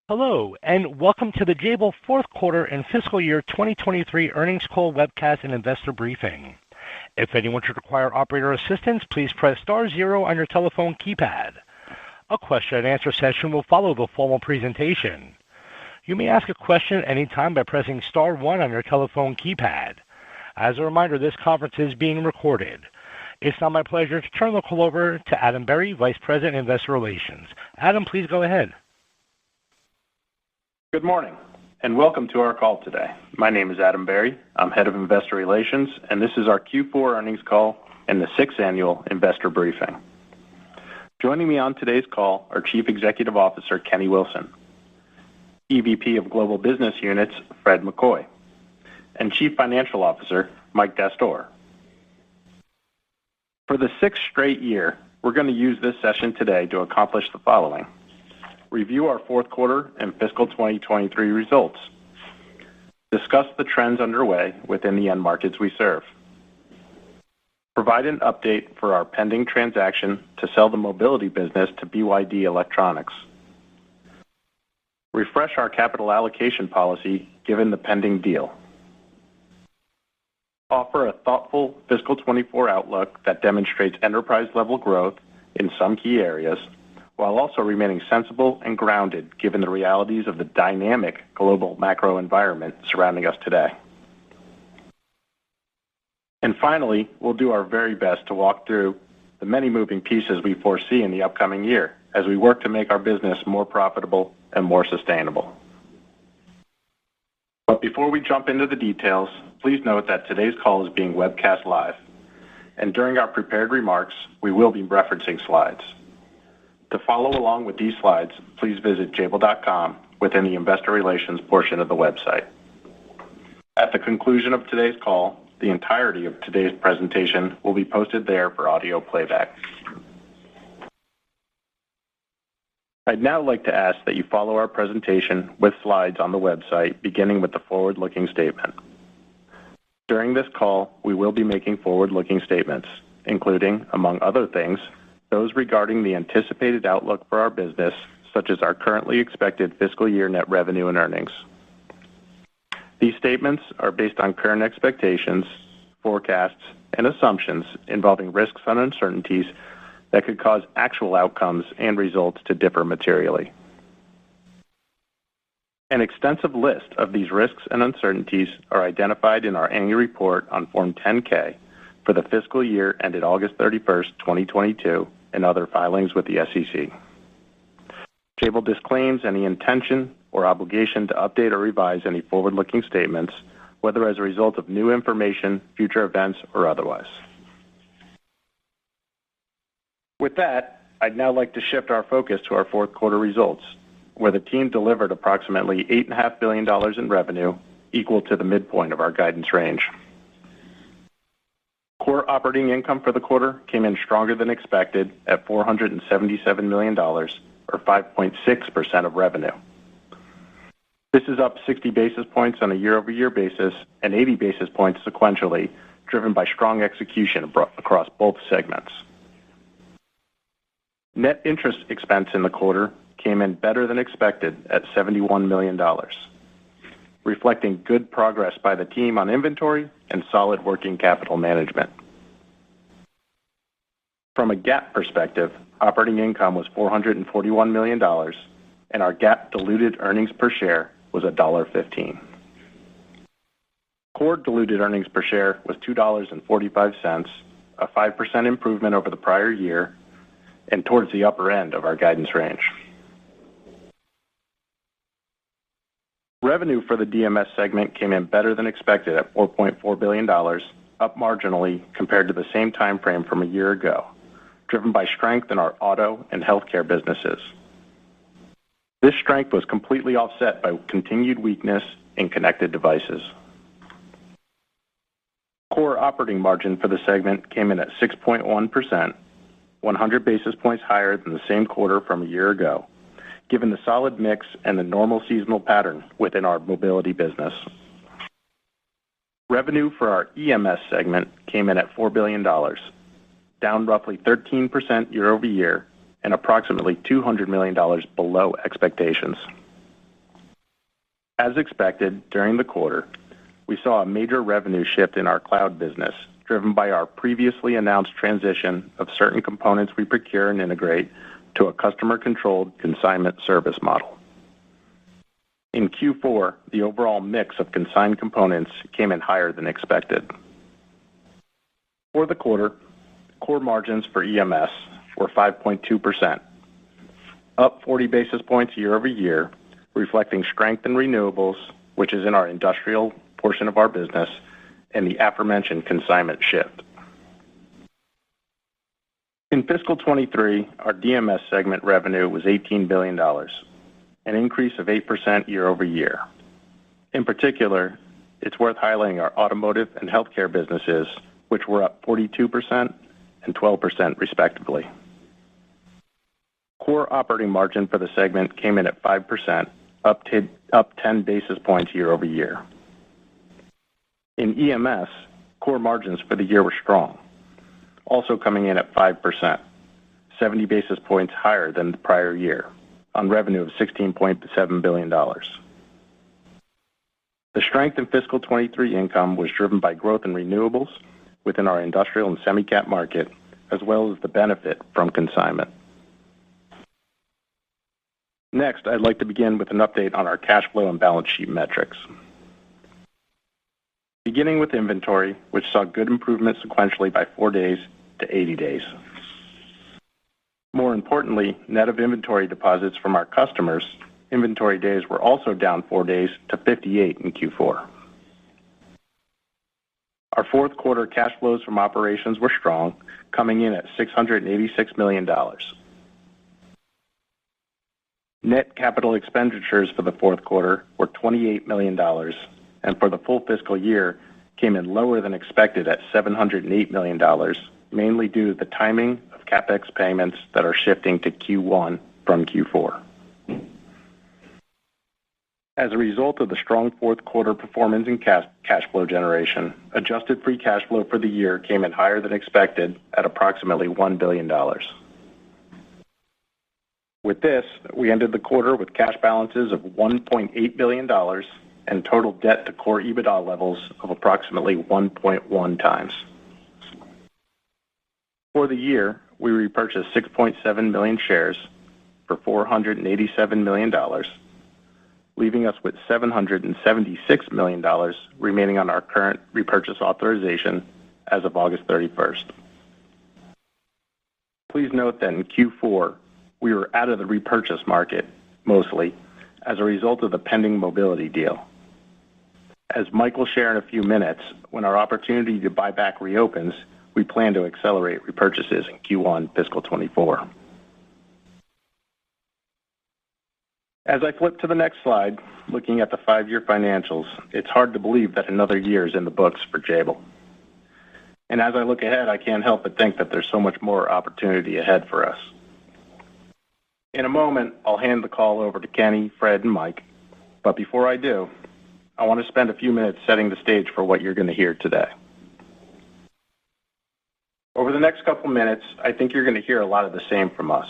Hello, and welcome to the Jabil fourth quarter and fiscal year 2023 earnings call webcast and investor briefing. If anyone should require operator assistance, please press star zero on your telephone keypad. A question and answer session will follow the formal presentation. You may ask a question at any time by pressing star one on your telephone keypad. As a reminder, this conference is being recorded. It's now my pleasure to turn the call over to Adam Berry, Vice President, Investor Relations. Adam, please go ahead. Good morning, and welcome to our call today. My name is Adam Berry. I'm Head of Investor Relations, and this is our Q4 earnings call and the 6th annual investor briefing. Joining me on today's call are Chief Executive Officer Kenny Wilson, EVP of Global Business Units Fred McCoy, and Chief Financial Officer Mike Dastoor. For the 6th straight year, we're going to use this session today to accomplish the following: review our fourth quarter and fiscal 2023 results, discuss the trends underway within the end markets we serve, provide an update for our pending transaction to sell the mobility business to BYD Electronics, refresh our capital allocation policy given the pending deal, offer a thoughtful fiscal 24 outlook that demonstrates enterprise-level growth in some key areas, while also remaining sensible and grounded given the realities of the dynamic global macro environment surrounding us today. And finally, we'll do our very best to walk through the many moving pieces we foresee in the upcoming year as we work to make our business more profitable and more sustainable. But before we jump into the details, please note that today's call is being webcast live, and during our prepared remarks, we will be referencing slides. To follow along with these slides, please visit jabil.com within the Investor Relations portion of the website. At the conclusion of today's call, the entirety of today's presentation will be posted there for audio playback. I'd now like to ask that you follow our presentation with slides on the website, beginning with the forward-looking statement. During this call, we will be making forward-looking statements, including, among other things, those regarding the anticipated outlook for our business, such as our currently expected fiscal year net revenue and earnings. These statements are based on current expectations, forecasts, and assumptions involving risks and uncertainties that could cause actual outcomes and results to differ materially. An extensive list of these risks and uncertainties are identified in our annual report on Form 10-K for the fiscal year ended August 31st, 2022, and other filings with the SEC. Jabil disclaims any intention or obligation to update or revise any forward-looking statements, whether as a result of new information, future events, or otherwise. With that, I'd now like to shift our focus to our fourth quarter results, where the team delivered approximately $8.5 billion in revenue, equal to the midpoint of our guidance range. Core operating income for the quarter came in stronger than expected at $477 million, or 5.6% of revenue. This is up 60 basis points on a year-over-year basis and 80 basis points sequentially, driven by strong execution across both segments. Net interest expense in the quarter came in better than expected at $71 million, reflecting good progress by the team on inventory and solid working capital management. From a GAAP perspective, operating income was $441 million, and our GAAP diluted earnings per share was $1.15. Core diluted earnings per share was $2.45, a 5% improvement over the prior year, and towards the upper end of our guidance range. Revenue for the DMS segment came in better than expected at $4.4 billion, up marginally compared to the same time frame from a year ago, driven by strength in our auto and healthcare businesses. This strength was completely offset by continued weakness in connected devices. Core operating margin for the segment came in at 6.1%, 100 basis points higher than the same quarter from a year ago, given the solid mix and the normal seasonal pattern within our mobility business. Revenue for our EMS segment came in at $4 billion, down roughly 13% year over year and approximately $200 million below expectations. As expected, during the quarter, we saw a major revenue shift in our cloud business, driven by our previously announced transition of certain components we procure and integrate to a customer-controlled consignment service model. In Q4, the overall mix of consigned components came in higher than expected. For the quarter, core margins for EMS were 5.2%, up 40 basis points year over year, reflecting strength in renewables, which is in our industrial portion of our business, and the aforementioned consignment shift. In fiscal 23, our DMS segment revenue was $18 billion, an increase of 8% year over year. In particular, it's worth highlighting our automotive and healthcare businesses, which were up 42% and 12% respectively. Core operating margin for the segment came in at 5%, up 10 basis points year over year. In EMS, core margins for the year were strong, also coming in at 5%, 70 basis points higher than the prior year, on revenue of $16.7 billion. The strength in fiscal 23 income was driven by growth in renewables within our industrial and semi-cap market, as well as the benefit from consignment. Next, I'd like to begin with an update on our cash flow and balance sheet metrics. Beginning with inventory, which saw good improvement sequentially by 4 days to 80 days. More importantly, net of inventory deposits from our customers, inventory days were also down 4 days to 58 in Q4. Our fourth quarter cash flows from operations were strong, coming in at $686 million. Net capital expenditures for the fourth quarter were $28 million, and for the full fiscal year came in lower than expected at $708 million, mainly due to the timing of CapEx payments that are shifting to Q1 from Q4. As a result of the strong fourth quarter performance in cash flow generation, adjusted free cash flow for the year came in higher than expected at approximately $1 billion. With this, we ended the quarter with cash balances of $1.8 billion and total debt to core EBITDA levels of approximately 1.1 times. For the year, we repurchased 6.7 million shares for $487 million, leaving us with $776 million remaining on our current repurchase authorization as of August 31st. Please note that in Q4, we were out of the repurchase market, mostly, as a result of the pending mobility deal. As Mike will share in a few minutes, when our opportunity to buy back reopens, we plan to accelerate repurchases in Q1 fiscal 24. As I flip to the next slide, looking at the 5-year financials, it's hard to believe that another year is in the books for Jabil. And as I look ahead, I can't help but think that there's so much more opportunity ahead for us. In a moment, I'll hand the call over to Kenny, Fred, and Mike. But before I do, I want to spend a few minutes setting the stage for what you're going to hear today. Over the next couple minutes, I think you're going to hear a lot of the same from us.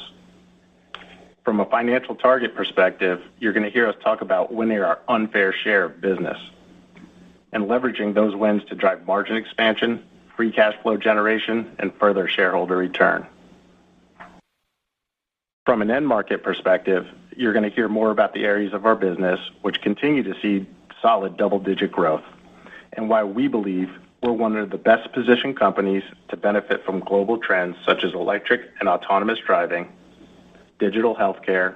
From a financial target perspective, you're going to hear us talk about winning our unfair share of business and leveraging those wins to drive margin expansion, free cash flow generation, and further shareholder return. From an end market perspective, you're going to hear more about the areas of our business which continue to see solid double-digit growth, and why we believe we're one of the best positioned companies to benefit from global trends such as electric and autonomous driving, digital healthcare,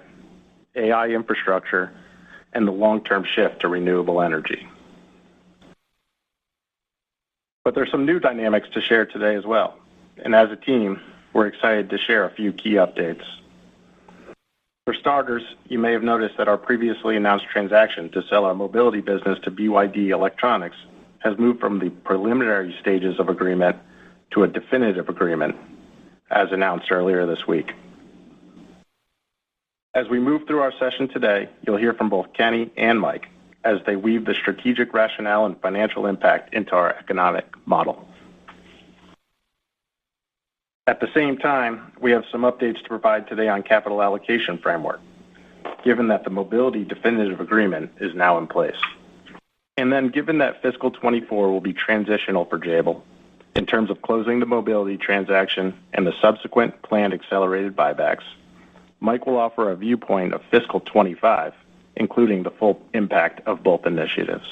AI infrastructure, and the long-term shift to renewable energy. But there's some new dynamics to share today as well, and as a team, we're excited to share a few key updates. For starters, you may have noticed that our previously announced transaction to sell our mobility business to BYD Electronics has moved from the preliminary stages of agreement to a definitive agreement, as announced earlier this week. As we move through our session today, you'll hear from both Kenny and Mike as they weave the strategic rationale and financial impact into our economic model. At the same time, we have some updates to provide today on capital allocation framework. given that the mobility definitive agreement is now in place. And then given that fiscal 24 will be transitional for Jabil in terms of closing the mobility transaction and the subsequent planned accelerated buybacks, Mike will offer a viewpoint of fiscal 25, including the full impact of both initiatives.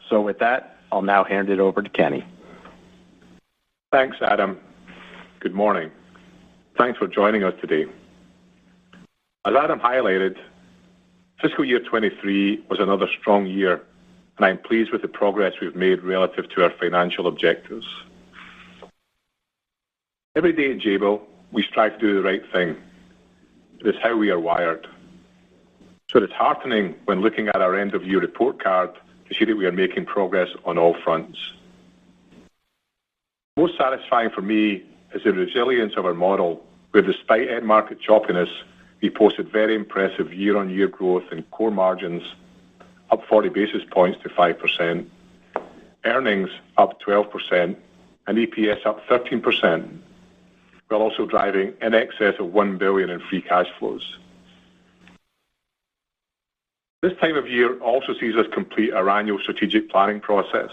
So with that, I'll now hand it over to Kenny. Thanks, Adam. Good morning. Thanks for joining us today. As Adam highlighted, fiscal year 23 was another strong year, and I'm pleased with the progress we've made relative to our financial objectives. Every day at Jabil, we strive to do the right thing. It is how we are wired. So it's heartening when looking at our end-of-year report card to see that we are making progress on all fronts. Most satisfying for me is the resilience of our model, where despite end market choppiness, we posted very impressive year-on-year growth in core margins, up 40 basis points to 5%, earnings up 12%, and EPS up 13%, while also driving in excess of $1 billion in free cash flows. This time of year also sees us complete our annual strategic planning process,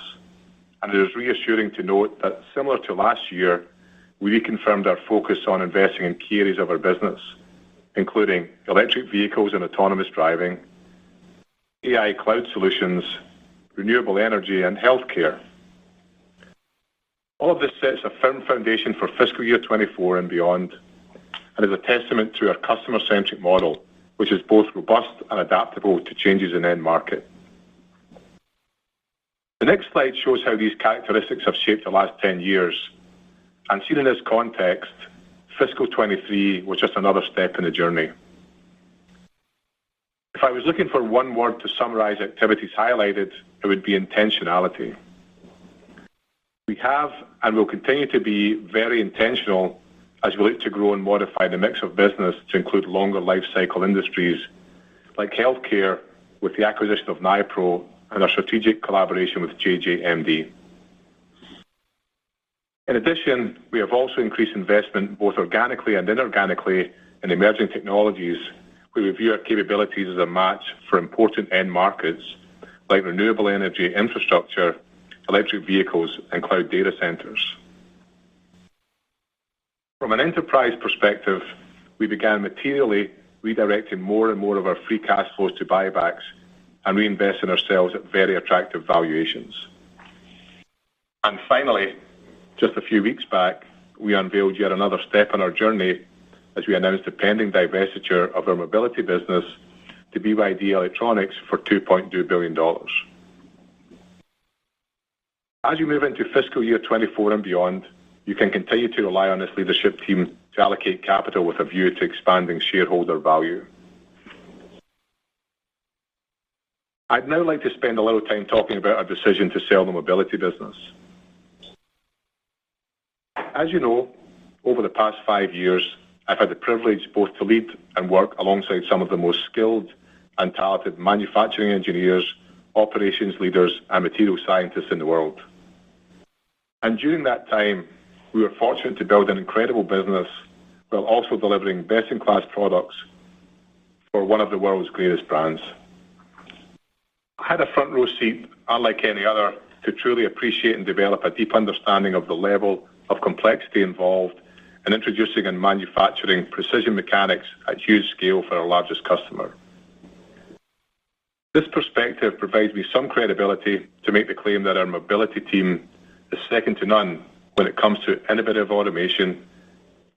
and it is reassuring to note that, similar to last year, we reconfirmed our focus on investing in key areas of our business, including electric vehicles and autonomous driving, AI cloud solutions, renewable energy, and healthcare. All of this sets a firm foundation for fiscal year 24 and beyond, and is a testament to our customer-centric model, which is both robust and adaptable to changes in end market. The next slide shows how these characteristics have shaped the last 10 years, and seen in this context, fiscal 23 was just another step in the journey. If I was looking for one word to summarize activities highlighted, it would be intentionality. We have and will continue to be very intentional as we look to grow and modify the mix of business to include longer life cycle industries like healthcare with the acquisition of Nipro and our strategic collaboration with JJMD. In addition, we have also increased investment both organically and inorganically in emerging technologies, where we view our capabilities as a match for important end markets like renewable energy infrastructure, electric vehicles, and cloud data centers. From an enterprise perspective, we began materially redirecting more and more of our free cash flows to buybacks and reinvest in ourselves at very attractive valuations. And finally, just a few weeks back, we unveiled yet another step on our journey as we announced the pending divestiture of our mobility business to BYD Electronics for $2.2 billion. As you move into fiscal year 24 and beyond, you can continue to rely on this leadership team to allocate capital with a view to expanding shareholder value. I'd now like to spend a little time talking about our decision to sell the mobility business. As you know, over the past 5 years, I've had the privilege both to lead and work alongside some of the most skilled and talented manufacturing engineers, operations leaders, and material scientists in the world. And during that time, we were fortunate to build an incredible business while also delivering best-in-class products for one of the world's greatest brands. I had a front row seat, unlike any other, to truly appreciate and develop a deep understanding of the level of complexity involved in introducing and manufacturing precision mechanics at huge scale for our largest customer. This perspective provides me some credibility to make the claim that our mobility team is second to none when it comes to innovative automation,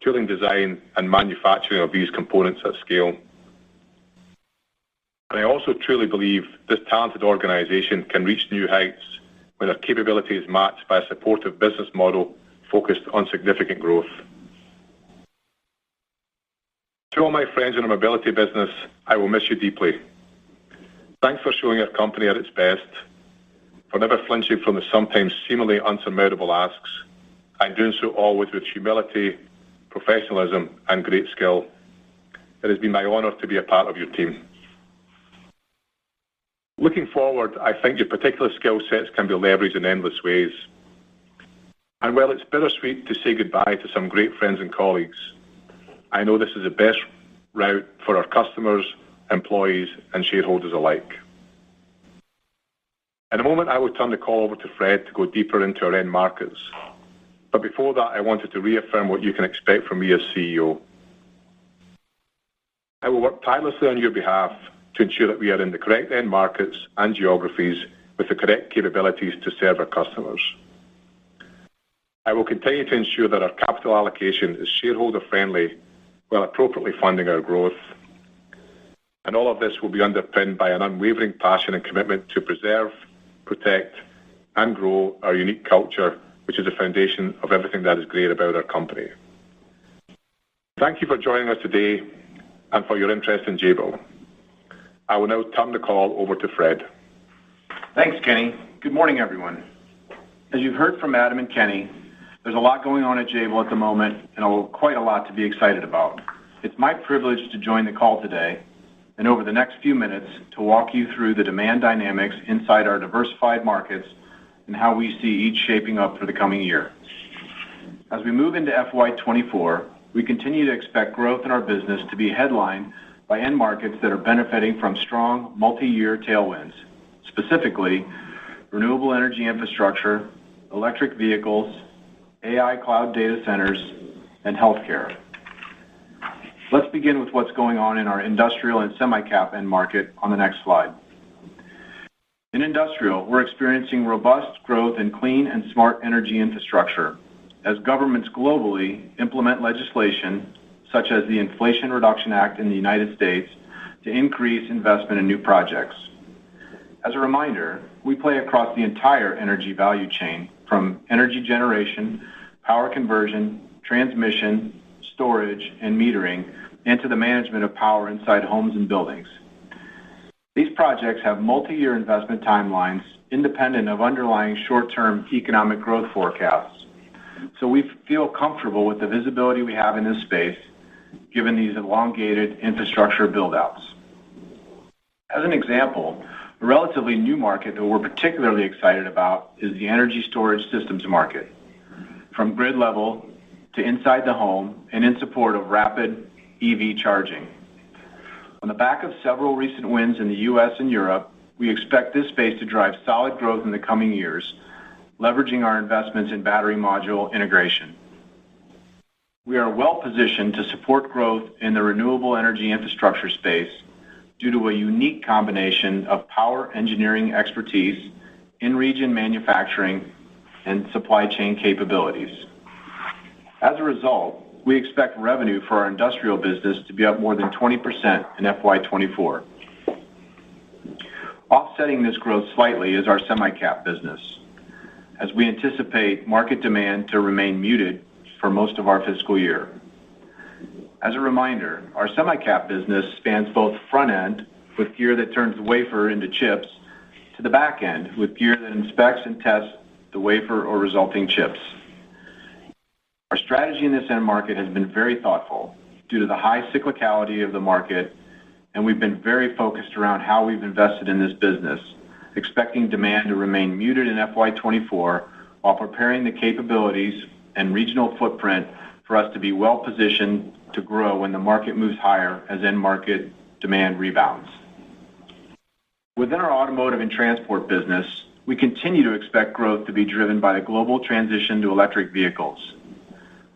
tooling design, and manufacturing of these components at scale. And I also truly believe this talented organization can reach new heights when our capability is matched by a supportive business model focused on significant growth. To all my friends in our mobility business, I will miss you deeply. Thanks for showing our company at its best, for never flinching from the sometimes seemingly unsurmountable asks, and doing so always with humility, professionalism, and great skill. It has been my honor to be a part of your team. Looking forward, I think your particular skill sets can be leveraged in endless ways. And while it's bittersweet to say goodbye to some great friends and colleagues, I know this is the best route for our customers, employees, and shareholders alike. In a moment, I will turn the call over to Fred to go deeper into our end markets. But before that, I wanted to reaffirm what you can expect from me as CEO. I will work tirelessly on your behalf to ensure that we are in the correct end markets and geographies with the correct capabilities to serve our customers. I will continue to ensure that our capital allocation is shareholder-friendly while appropriately funding our growth. And all of this will be underpinned by an unwavering passion and commitment to preserve, protect, and grow our unique culture, which is the foundation of everything that is great about our company. Thank you for joining us today and for your interest in Jabil. I will now turn the call over to Fred. Thanks, Kenny. Good morning, everyone. As you've heard from Adam and Kenny, there's a lot going on at Jabil at the moment and quite a lot to be excited about. It's my privilege to join the call today and over the next few minutes to walk you through the demand dynamics inside our diversified markets and how we see each shaping up for the coming year. As we move into FY24, we continue to expect growth in our business to be headlined by end markets that are benefiting from strong multi-year tailwinds, specifically renewable energy infrastructure, electric vehicles, AI cloud data centers, and healthcare. Let's begin with what's going on in our industrial and semi-cap end market on the next slide. In industrial, we're experiencing robust growth in clean and smart energy infrastructure as governments globally implement legislation such as the Inflation Reduction Act in the United States to increase investment in new projects. As a reminder, we play across the entire energy value chain from energy generation, power conversion, transmission, storage, and metering into the management of power inside homes and buildings. These projects have multi-year investment timelines independent of underlying short-term economic growth forecasts. So we feel comfortable with the visibility we have in this space, given these elongated infrastructure build-outs. As an example, a relatively new market that we're particularly excited about is the energy storage systems market, from grid level to inside the home and in support of rapid EV charging. On the back of several recent wins in the U.S. and Europe, we expect this space to drive solid growth in the coming years, leveraging our investments in battery module integration. We are well positioned to support growth in the renewable energy infrastructure space due to a unique combination of power engineering expertise, in-region manufacturing, and supply chain capabilities. As a result, we expect revenue for our industrial business to be up more than 20% in FY24. Offsetting this growth slightly is our semi-cap business, as we anticipate market demand to remain muted for most of our fiscal year. As a reminder, our semi-cap business spans both front end, with gear that turns the wafer into chips, to the back end, with gear that inspects and tests the wafer or resulting chips. Our strategy in this end market has been very thoughtful due to the high cyclicality of the market, and we've been very focused around how we've invested in this business, expecting demand to remain muted in FY24 while preparing the capabilities and regional footprint for us to be well positioned to grow when the market moves higher as end market demand rebounds. Within our automotive and transport business, we continue to expect growth to be driven by the global transition to electric vehicles.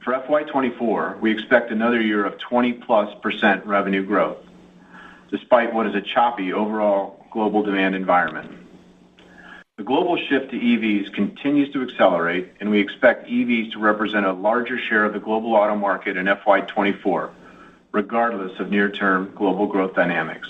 For FY24, we expect another year of 20+% revenue growth, despite what is a choppy overall global demand environment. The global shift to EVs continues to accelerate, and we expect EVs to represent a larger share of the global auto market in FY24, regardless of near-term global growth dynamics.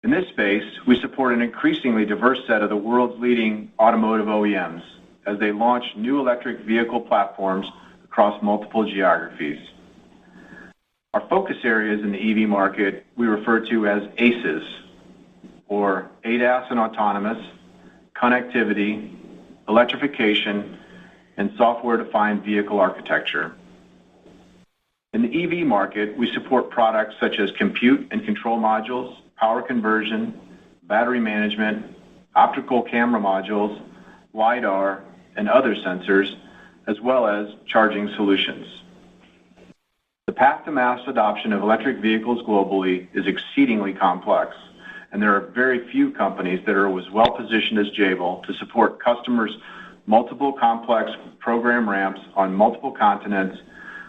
In this space, we support an increasingly diverse set of the world's leading automotive OEMs as they launch new electric vehicle platforms across multiple geographies. Our focus areas in the EV market we refer to as ACES, or ADAS and autonomous, connectivity, electrification, and software-defined vehicle architecture. In the EV market, we support products such as compute and control modules, power conversion, battery management, optical camera modules, LiDAR, and other sensors, as well as charging solutions. The path to mass adoption of electric vehicles globally is exceedingly complex, and there are very few companies that are as well positioned as Jabil to support customers' multiple complex program ramps on multiple continents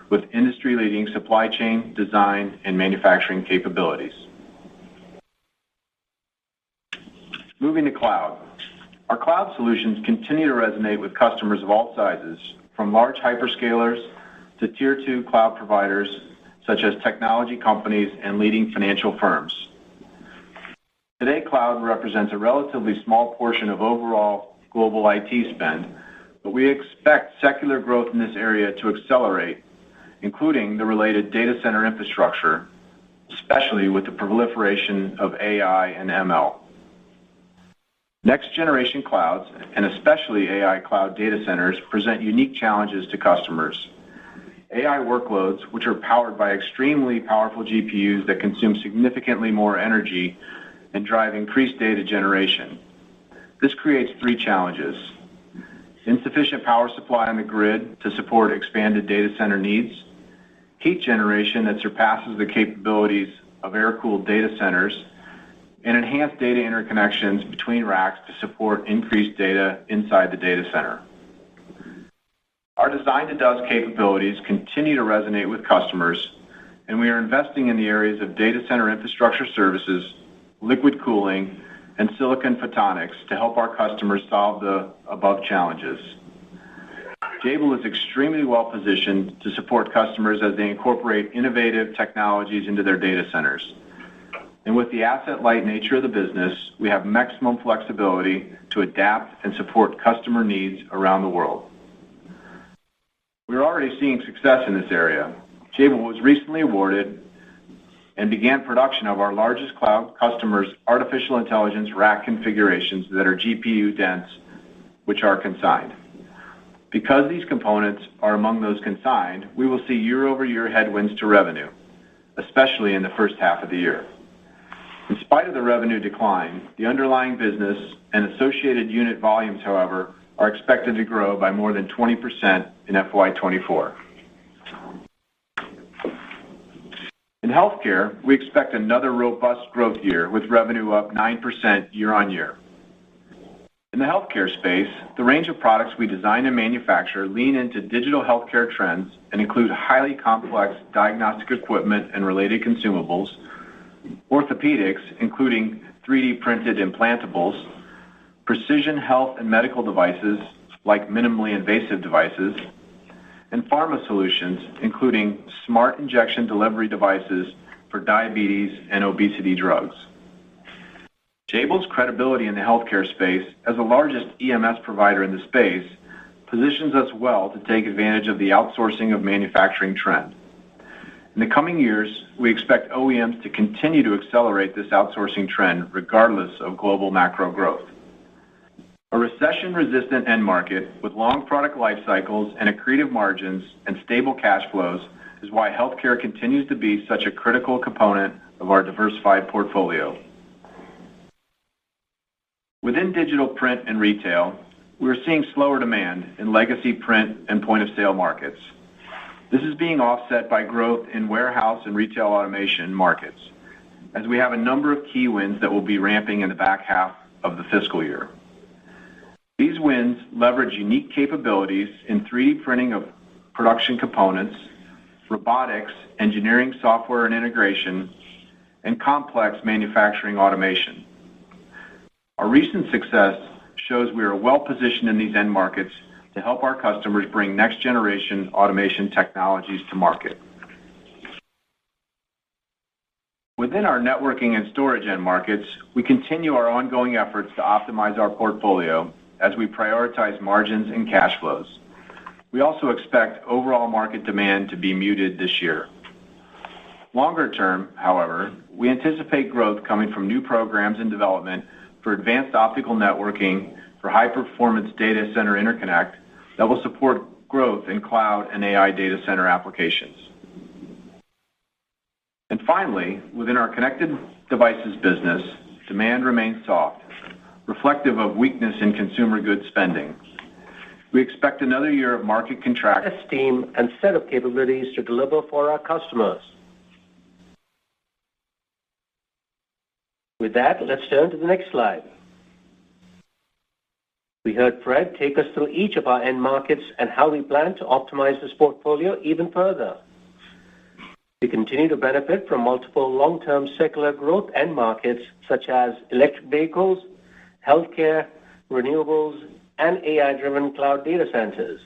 with industry-leading supply chain, design, and manufacturing capabilities. Moving to cloud. Our cloud solutions continue to resonate with customers of all sizes, from large hyperscalers to Tier 2 cloud providers such as technology companies and leading financial firms. Today, cloud represents a relatively small portion of overall global IT spend, but we expect secular growth in this area to accelerate, including the related data center infrastructure, especially with the proliferation of AI and ML. Next-generation clouds, and especially AI cloud data centers, present unique challenges to customers. AI workloads, which are powered by extremely powerful GPUs that consume significantly more energy and drive increased data generation. This creates three challenges: insufficient power supply on the grid to support expanded data center needs, heat generation that surpasses the capabilities of air-cooled data centers, and enhanced data interconnections between racks to support increased data inside the data center. Our design-to-dust capabilities continue to resonate with customers, and we are investing in the areas of data center infrastructure services, liquid cooling, and silicon photonics to help our customers solve the above challenges. Jabil is extremely well positioned to support customers as they incorporate innovative technologies into their data centers. And with the asset-light nature of the business, we have maximum flexibility to adapt and support customer needs around the world. We're already seeing success in this area. Jabil was recently awarded and began production of our largest cloud customers' artificial intelligence rack configurations that are GPU dense, which are consigned. Because these components are among those consigned, we will see year-over-year headwinds to revenue, especially in the first half of the year. In spite of the revenue decline, the underlying business and associated unit volumes, however, are expected to grow by more than 20% in FY24. In healthcare, we expect another robust growth year with revenue up 9% year-on-year. In the healthcare space, the range of products we design and manufacture lean into digital healthcare trends and include highly complex diagnostic equipment and related consumables, orthopedics, including 3D printed implantables, precision health and medical devices like minimally invasive devices, and pharma solutions, including smart injection delivery devices for diabetes and obesity drugs. Jabil's credibility in the healthcare space as the largest EMS provider in the space positions us well to take advantage of the outsourcing of manufacturing trend. In the coming years, we expect OEMs to continue to accelerate this outsourcing trend regardless of global macro growth. A recession-resistant end market with long product life cycles and accretive margins and stable cash flows is why healthcare continues to be such a critical component of our diversified portfolio. Within digital print and retail, we are seeing slower demand in legacy print and point-of-sale markets. This is being offset by growth in warehouse and retail automation markets, as we have a number of key wins that will be ramping in the back half of the fiscal year. These wins leverage unique capabilities in 3D printing of production components, robotics, engineering software and integration, and complex manufacturing automation. Our recent success shows we are well positioned in these end markets to help our customers bring next-generation automation technologies to market. Within our networking and storage end markets, we continue our ongoing efforts to optimize our portfolio as we prioritize margins and cash flows. We also expect overall market demand to be muted this year. Longer term, however, we anticipate growth coming from new programs in development for advanced optical networking for high-performance data center interconnect that will support growth in cloud and AI data center applications. And finally, within our connected devices business, demand remains soft, reflective of weakness in consumer goods spending. We expect another year of market contraction. Team and set of capabilities to deliver for our customers. With that, let's turn to the next slide. We heard Fred take us through each of our end markets and how we plan to optimize this portfolio even further. We continue to benefit from multiple long-term secular growth end markets such as electric vehicles, healthcare, renewables, and AI-driven cloud data centers.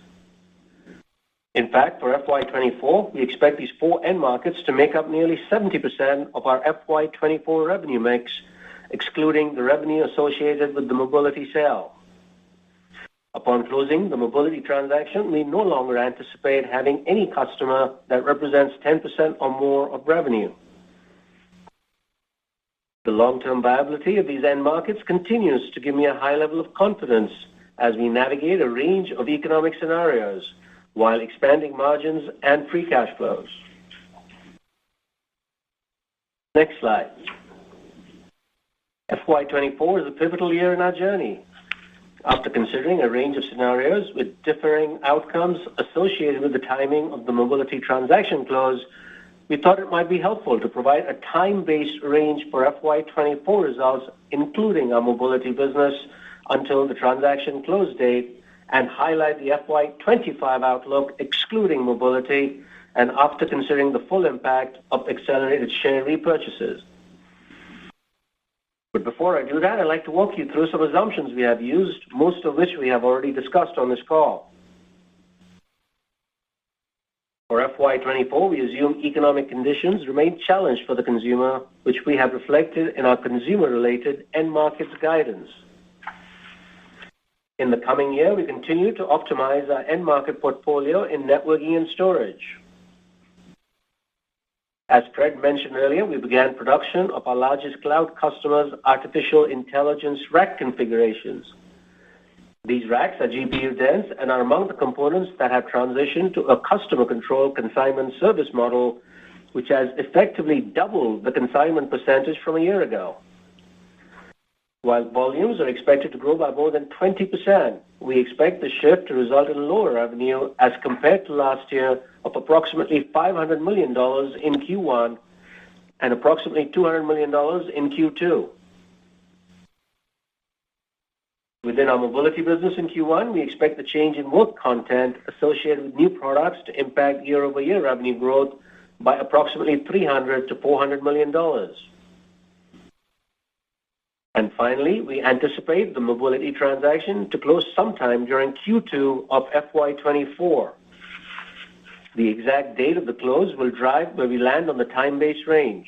In fact, for FY24, we expect these four end markets to make up nearly 70% of our FY24 revenue mix, excluding the revenue associated with the mobility sale. Upon closing the mobility transaction, we no longer anticipate having any customer that represents 10% or more of revenue. The long-term viability of these end markets continues to give me a high level of confidence as we navigate a range of economic scenarios while expanding margins and free cash flows. Next slide. FY24 is a pivotal year in our journey. After considering a range of scenarios with differing outcomes associated with the timing of the mobility transaction close, we thought it might be helpful to provide a time-based range for FY24 results, including our mobility business, until the transaction close date, and highlight the FY25 outlook excluding mobility and after considering the full impact of accelerated share repurchases. But before I do that, I'd like to walk you through some assumptions we have used, most of which we have already discussed on this call. For FY24, we assume economic conditions remain challenged for the consumer, which we have reflected in our consumer-related end markets guidance. In the coming year, we continue to optimize our end market portfolio in networking and storage. As Fred mentioned earlier, we began production of our largest cloud customers' artificial intelligence rack configurations. These racks are GPU dense and are among the components that have transitioned to a customer-controlled consignment service model, which has effectively doubled the consignment percentage from a year ago. While volumes are expected to grow by more than 20%, we expect the shift to result in lower revenue as compared to last year of approximately $500 million in Q1 and approximately $200 million in Q2. Within our mobility business in Q1, we expect the change in work content associated with new products to impact year-over-year revenue growth by approximately $300 to $400 million. And finally, we anticipate the mobility transaction to close sometime during Q2 of FY24. The exact date of the close will drive where we land on the time-based range.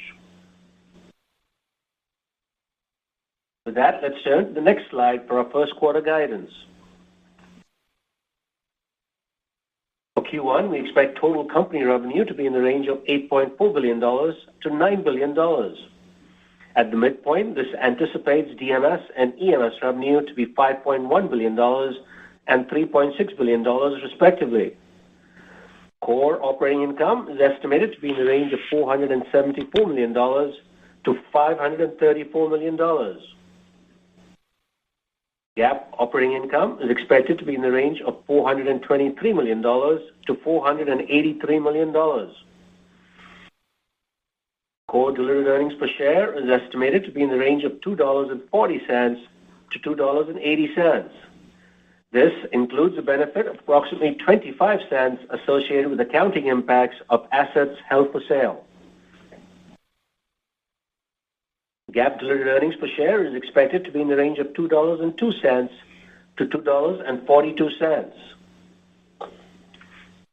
With that, let's turn to the next slide for our first quarter guidance. For Q1, we expect total company revenue to be in the range of $8.4 billion to $9 billion. At the midpoint, this anticipates DMS and EMS revenue to be $5.1 billion and $3.6 billion, respectively. Core operating income is estimated to be in the range of $474 million to $534 million. GAAP operating income is expected to be in the range of $423 million to $483 million. Core diluted earnings per share is estimated to be in the range of $2.40 to $2.80. This includes a benefit of approximately 25 cents associated with accounting impacts of assets held for sale. GAAP diluted earnings per share is expected to be in the range of $2.02 to $2.42.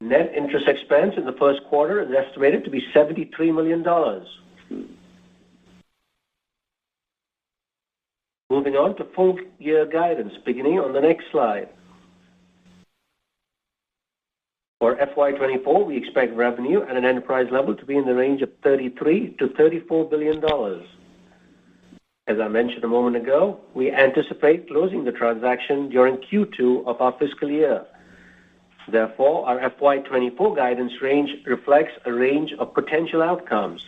Net interest expense in the first quarter is estimated to be $73 million. Moving on to full year guidance, beginning on the next slide. For FY24, we expect revenue at an enterprise level to be in the range of $33 to $34 billion. As I mentioned a moment ago, we anticipate closing the transaction during Q2 of our fiscal year. Therefore, our FY24 guidance range reflects a range of potential outcomes.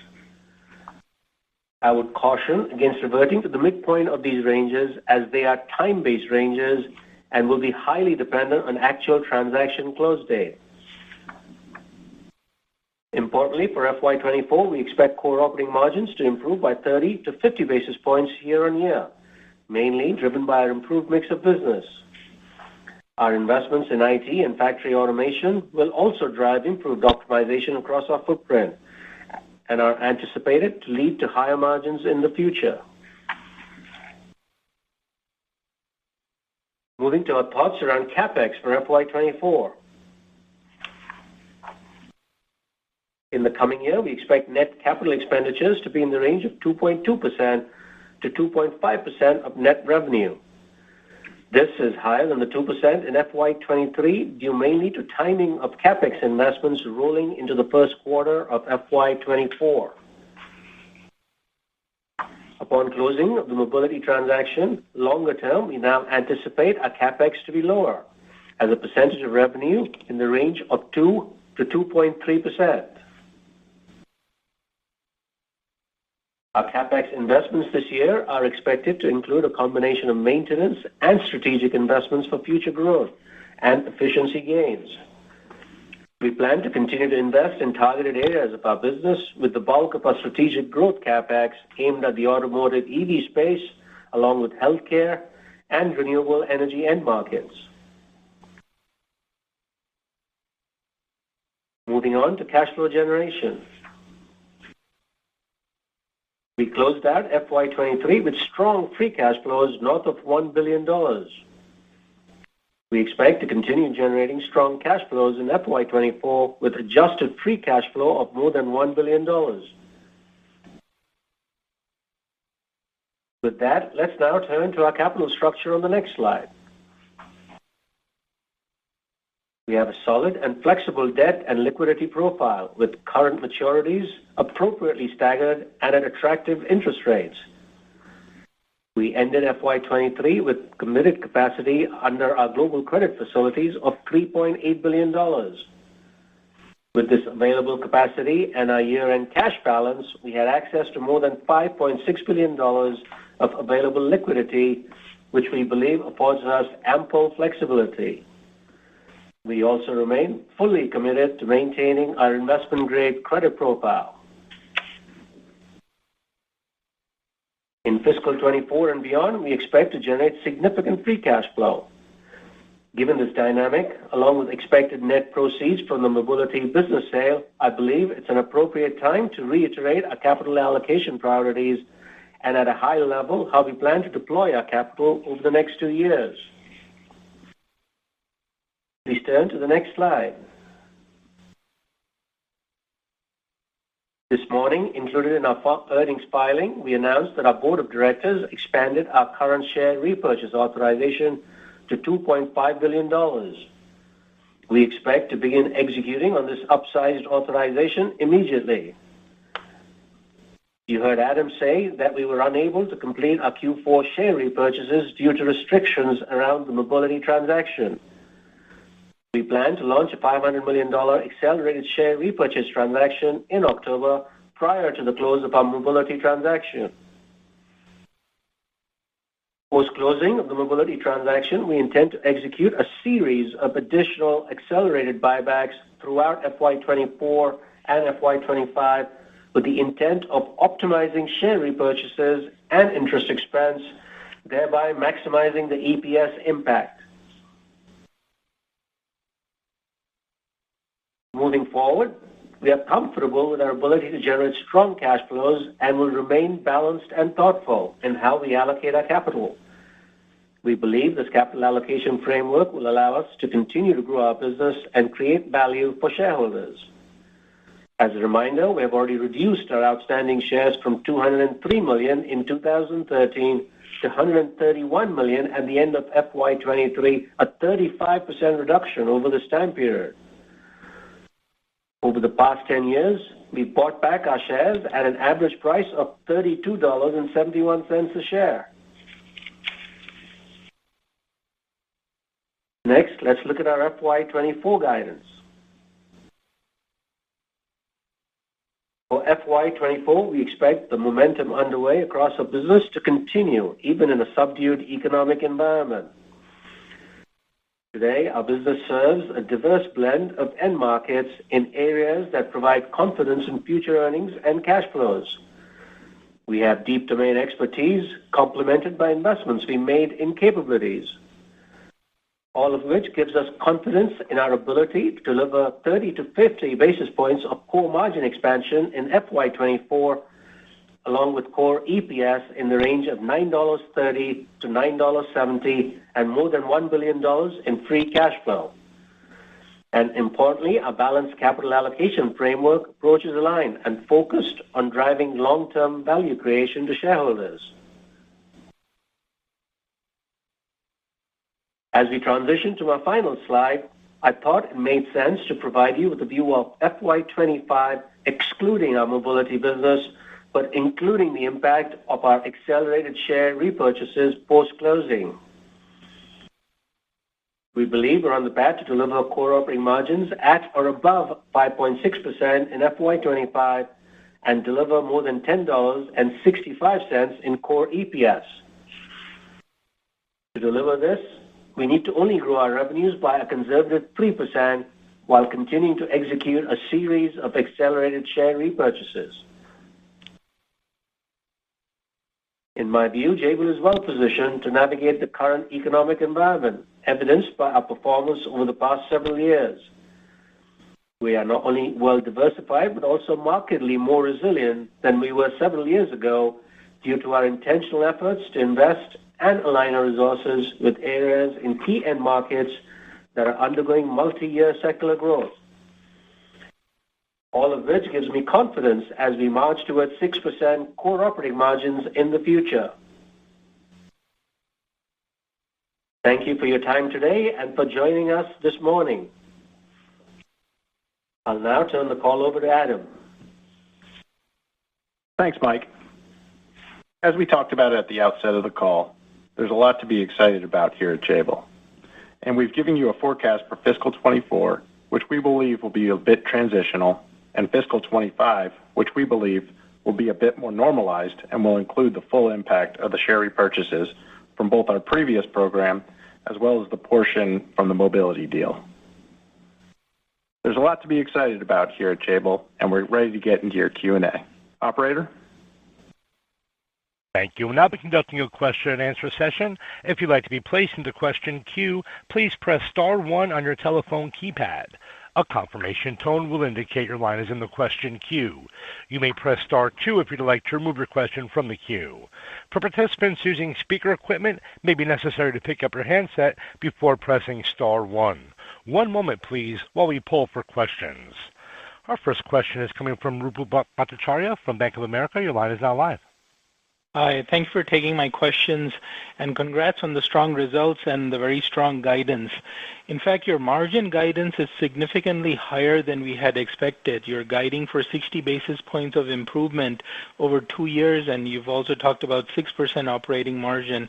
I would caution against reverting to the midpoint of these ranges as they are time-based ranges and will be highly dependent on actual transaction close date. Importantly, for FY24, we expect core operating margins to improve by 30 to 50 basis points year-on-year, mainly driven by our improved mix of business. Our investments in IT and factory automation will also drive improved optimization across our footprint and are anticipated to lead to higher margins in the future. Moving to our thoughts around CapEx for FY24. In the coming year, we expect net capital expenditures to be in the range of 2.2% to 2.5% of net revenue. This is higher than the 2% in FY23, due mainly to timing of CapEx investments rolling into the first quarter of FY24. Upon closing of the mobility transaction, longer term, we now anticipate our CapEx to be lower as a percentage of revenue in the range of 2 to 2.3%. Our CapEx investments this year are expected to include a combination of maintenance and strategic investments for future growth and efficiency gains. We plan to continue to invest in targeted areas of our business, with the bulk of our strategic growth CapEx aimed at the automotive EV space, along with healthcare and renewable energy end markets. Moving on to cash flow generation. We closed out FY23 with strong free cash flows north of $1 billion. We expect to continue generating strong cash flows in FY24 with adjusted free cash flow of more than $1 billion. With that, let's now turn to our capital structure on the next slide. We have a solid and flexible debt and liquidity profile with current maturities appropriately staggered and at attractive interest rates. We ended FY23 with committed capacity under our global credit facilities of $3.8 billion. With this available capacity and our year-end cash balance, we had access to more than $5.6 billion of available liquidity, which we believe affords us ample flexibility. We also remain fully committed to maintaining our investment-grade credit profile. In fiscal 24 and beyond, we expect to generate significant free cash flow. Given this dynamic, along with expected net proceeds from the mobility business sale, I believe it's an appropriate time to reiterate our capital allocation priorities and at a high level how we plan to deploy our capital over the next 2 years. Please turn to the next slide. This morning, included in our earnings filing, we announced that our board of directors expanded our current share repurchase authorization to $2.5 billion. We expect to begin executing on this upsized authorization immediately. You heard Adam say that we were unable to complete our Q4 share repurchases due to restrictions around the mobility transaction. We plan to launch a $500 million accelerated share repurchase transaction in October prior to the close of our mobility transaction. Post-closing of the mobility transaction, we intend to execute a series of additional accelerated buybacks throughout FY24 and FY25 with the intent of optimizing share repurchases and interest expense, thereby maximizing the EPS impact. Moving forward, we are comfortable with our ability to generate strong cash flows and will remain balanced and thoughtful in how we allocate our capital. We believe this capital allocation framework will allow us to continue to grow our business and create value for shareholders. As a reminder, we have already reduced our outstanding shares from 203 million in 2013 to 131 million at the end of FY23, a 35% reduction over this time period. Over the past 10 years, we bought back our shares at an average price of $32.71 a share. Next, let's look at our FY24 guidance. For FY24, we expect the momentum underway across our business to continue, even in a subdued economic environment. Today, our business serves a diverse blend of end markets in areas that provide confidence in future earnings and cash flows. We have deep domain expertise complemented by investments we made in capabilities, all of which gives us confidence in our ability to deliver 30 to 50 basis points of core margin expansion in FY24, along with core EPS in the range of $9.30 to $9.70 and more than $1 billion in free cash flow. And importantly, our balanced capital allocation framework approaches aligned and focused on driving long-term value creation to shareholders. As we transition to our final slide, I thought it made sense to provide you with a view of FY25, excluding our mobility business, but including the impact of our accelerated share repurchases post-closing. We believe we're on the path to deliver core operating margins at or above 5.6% in FY25 and deliver more than $10.65 in core EPS. To deliver this, we need to only grow our revenues by a conservative 3% while continuing to execute a series of accelerated share repurchases. In my view, Jabil is well positioned to navigate the current economic environment, evidenced by our performance over the past several years. We are not only well diversified, but also markedly more resilient than we were several years ago due to our intentional efforts to invest and align our resources with areas in key end markets that are undergoing multi-year secular growth. All of which gives me confidence as we march towards 6% core operating margins in the future. Thank you for your time today and for joining us this morning. I'll now turn the call over to Adam. Thanks, Mike. As we talked about at the outset of the call, there's a lot to be excited about here at Jabil. And we've given you a forecast for fiscal 24, which we believe will be a bit transitional, and fiscal 25, which we believe will be a bit more normalized and will include the full impact of the share repurchases from both our previous program as well as the portion from the mobility deal. There's a lot to be excited about here at Jabil, and we're ready to get into your Q&A. Operator? Thank you. We'll now be conducting a question and answer session. If you'd like to be placed into question queue, please press star 1 on your telephone keypad. A confirmation tone will indicate your line is in the question queue. You may press star 2 if you'd like to remove your question from the queue. For participants using speaker equipment, it may be necessary to pick up your handset before pressing star 1. One moment, please, while we poll for questions. Our first question is coming from Ruplu Bhattacharya from Bank of America. Your line is now live. Hi, thanks for taking my questions, and congrats on the strong results and the very strong guidance. In fact, your margin guidance is significantly higher than we had expected. You're guiding for 60 basis points of improvement over 2 years, and you've also talked about 6% operating margin.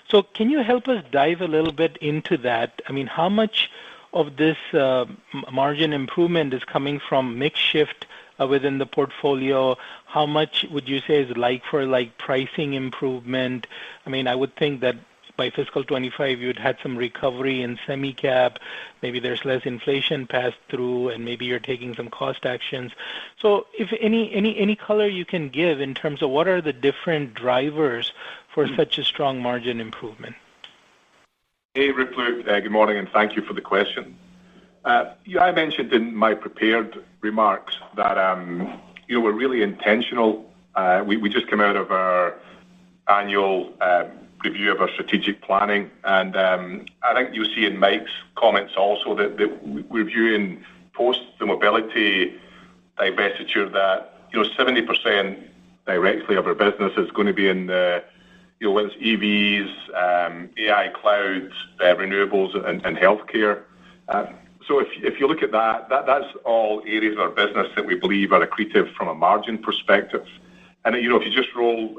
So can you help us dive a little bit into that? I mean, how much of this margin improvement is coming from mix shift within the portfolio? How much would you say is like for like pricing improvement? I mean, I would think that by fiscal 25, you'd had some recovery in semi-cap. Maybe there's less inflation passed through, and maybe you're taking some cost actions. So if any color you can give in terms of what are the different drivers for such a strong margin improvement? Hey, Ruplu, good morning, and thank you for the question. I mentioned in my prepared remarks that we're really intentional. We just came out of our annual review of our strategic planning, and I think you'll see in Mike's comments also that we're viewing post the mobility divestiture that 70% directly of our business is going to be in the whether it's EVs, AI, clouds, renewables, and healthcare. So if you look at that's all areas of our business that we believe are accretive from a margin perspective. And if you just roll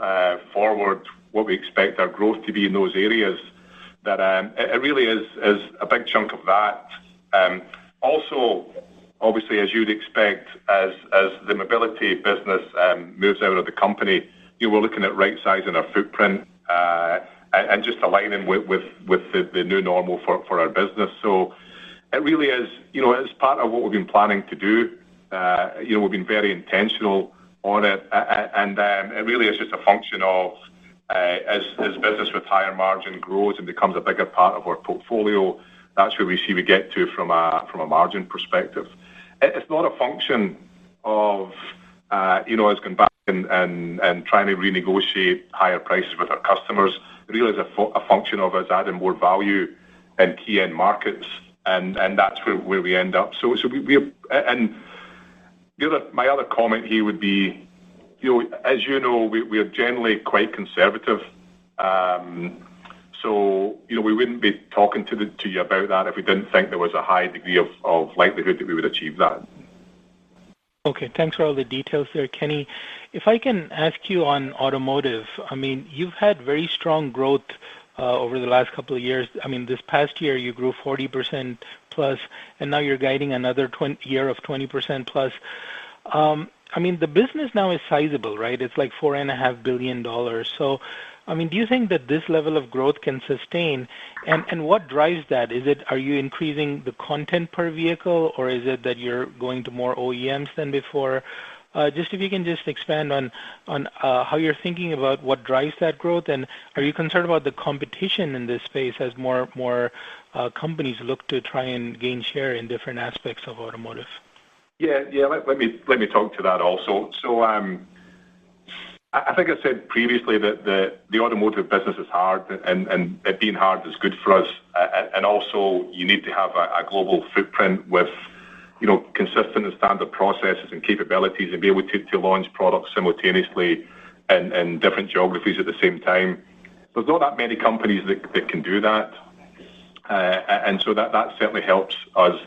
forward what we expect our growth to be in those areas, that it really is a big chunk of that. Also, obviously, as you'd expect, as the mobility business moves out of the company, we're looking at right sizing our footprint and just aligning with the new normal for our business. So it really is, it's part of what we've been planning to do. We've been very intentional on it, and it really is just a function of as business with higher margin grows and becomes a bigger part of our portfolio, that's where we get to from a margin perspective. It's not a function of us going back and trying to renegotiate higher prices with our customers. It really is a function of us adding more value in key end markets, and that's where we end up. So my other comment here would be, as you know, we are generally quite conservative. So we wouldn't be talking to you about that if we didn't think there was a high degree of likelihood that we would achieve that. Okay, thanks for all the details there, Kenny. If I can ask you on automotive, I mean, you've had very strong growth over the last couple of years. I mean, this past year you grew 40% plus, and now you're guiding another year of 20% plus. I mean, the business now is sizable, right? It's like $4.5 billion. So, I mean, do you think that this level of growth can sustain? And what drives that? Are you increasing the content per vehicle, or is it that you're going to more OEMs than before? Just if you can just expand on how you're thinking about what drives that growth, and are you concerned about the competition in this space as more companies look to try and gain share in different aspects of automotive? Yeah. Let me talk to that also. So I think I said previously that the automotive business is hard, and it being hard is good for us. And also, you need to have a global footprint with consistent and standard processes and capabilities, and be able to launch products simultaneously in different geographies at the same time. There's not that many companies that can do that, and so that certainly helps us.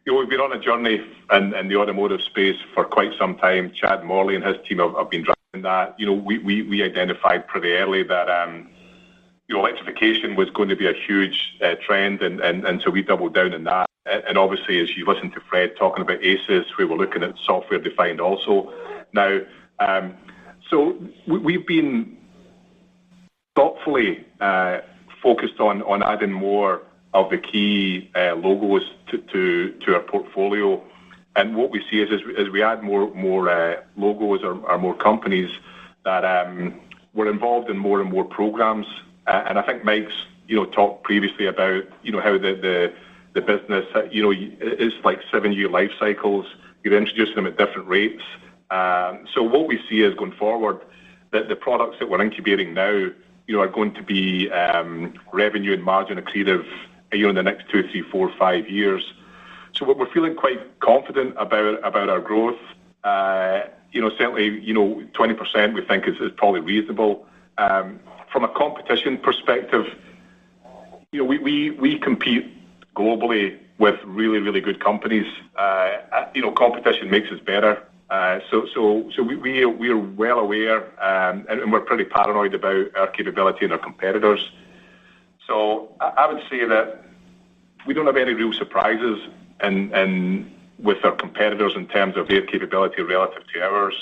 We've been on a journey in the automotive space for quite some time. Chad Morley and his team have been driving that. We identified pretty early that electrification was going to be a huge trend, and so we doubled down on that. And obviously, as you listen to Fred talking about ACES, we were looking at software defined also. Now, so we've been thoughtfully focused on adding more of the key logos to our portfolio. And what we see is as we add more logos or more companies, that we're involved in more and more programs. And I think Mike's talked previously about how the business it's like 7-year life cycles. You're introducing them at different rates. So what we see is going forward that the products that we're incubating now are going to be revenue and margin accretive in the next 2, 3, 4, 5 years. So we're feeling quite confident about our growth. Certainly 20% we think is probably reasonable. From a competition perspective, we compete globally with really, really good companies. Competition makes us better. So we are well aware, and we're pretty paranoid about our capability and our competitors. So I would say that we don't have any real surprises and with our competitors in terms of their capability relative to ours,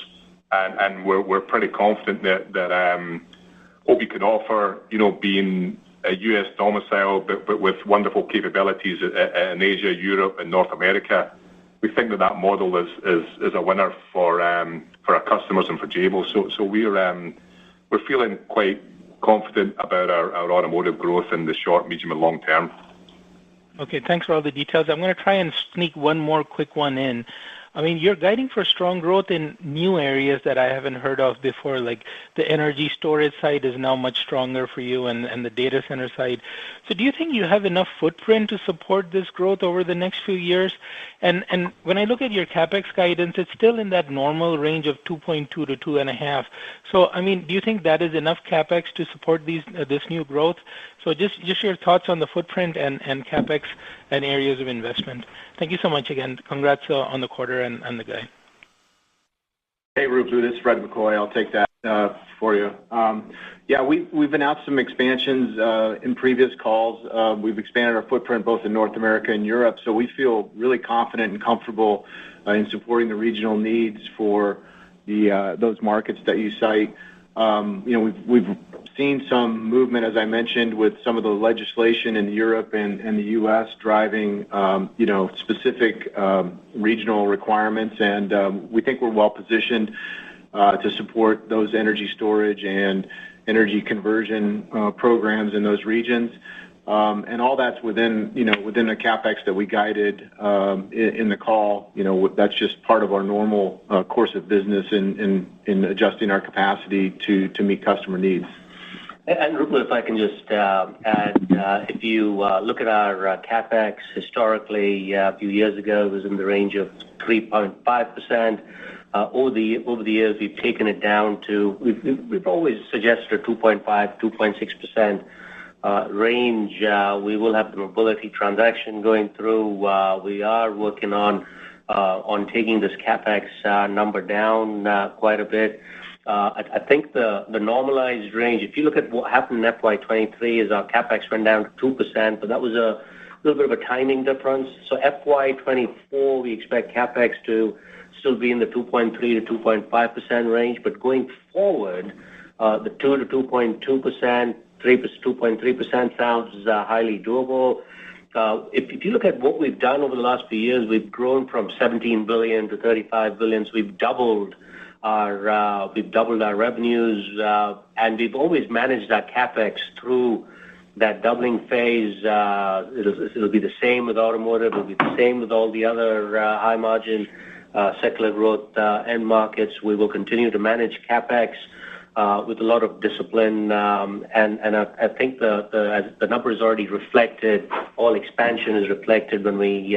and we're pretty confident that what we can offer, you a U.S. domicile, but with wonderful capabilities in Asia, Europe, and North America. We think that model is a winner for our customers and for Jabil. So we're feeling quite confident about our automotive growth in the short, medium, and long term. Okay, thanks for all the details. I'm going to try and sneak one more quick one in. I mean, you're guiding for strong growth in new areas that I haven't heard of before, like the energy storage side is now much stronger for you, and the data center side. So do you think you have enough footprint to support this growth over the next few years? And when I look at your CapEx guidance, it's still in that normal range of 2.2 to 2.5. So, I mean, do you think that is enough CapEx to support this new growth? So just your thoughts on the footprint and CapEx and areas of investment. Thank you so much again. Congrats on the quarter and the guide. Hey, Ruplu, this is Fred McCoy. I'll take that for you. We've announced some expansions in previous calls. We've expanded our footprint both in North America and Europe, so we feel really confident and comfortable in supporting the regional needs for those markets that you cite. We've seen some movement, as I mentioned, with some of the legislation in Europe and the U.S. driving, specific regional requirements, and we think we're well positioned to support those energy storage and energy conversion programs in those regions. And all that's within the CapEx that we guided in the call. That's just part of our normal course of business in adjusting our capacity to meet customer needs. And Ruplu, if I can just add, if you look at our CapEx historically, a few years ago, it was in the range of 3.5%. Over the years, we've taken it down to, we've always suggested a 2.5, 2.6% range. We will have the mobility transaction going through. We are working on taking this CapEx number down quite a bit. I think the normalized range, if you look at what happened in FY23, is our CapEx went down to 2%, but that was a little bit of a timing difference. So FY24, we expect CapEx to still be in the 2.3 to 2.5% range, but going forward, the 2 to 2.2%, 2.3% sounds highly doable. If you look at what we've done over the last few years, we've grown from $17 billion to $35 billion. So we've doubled our revenues, and we've always managed our CapEx through that doubling phase. It'll be the same with automotive. It'll be the same with all the other high margin secular growth end markets. We will continue to manage CapEx with a lot of discipline, and I think the number is already reflected. All expansion is reflected when we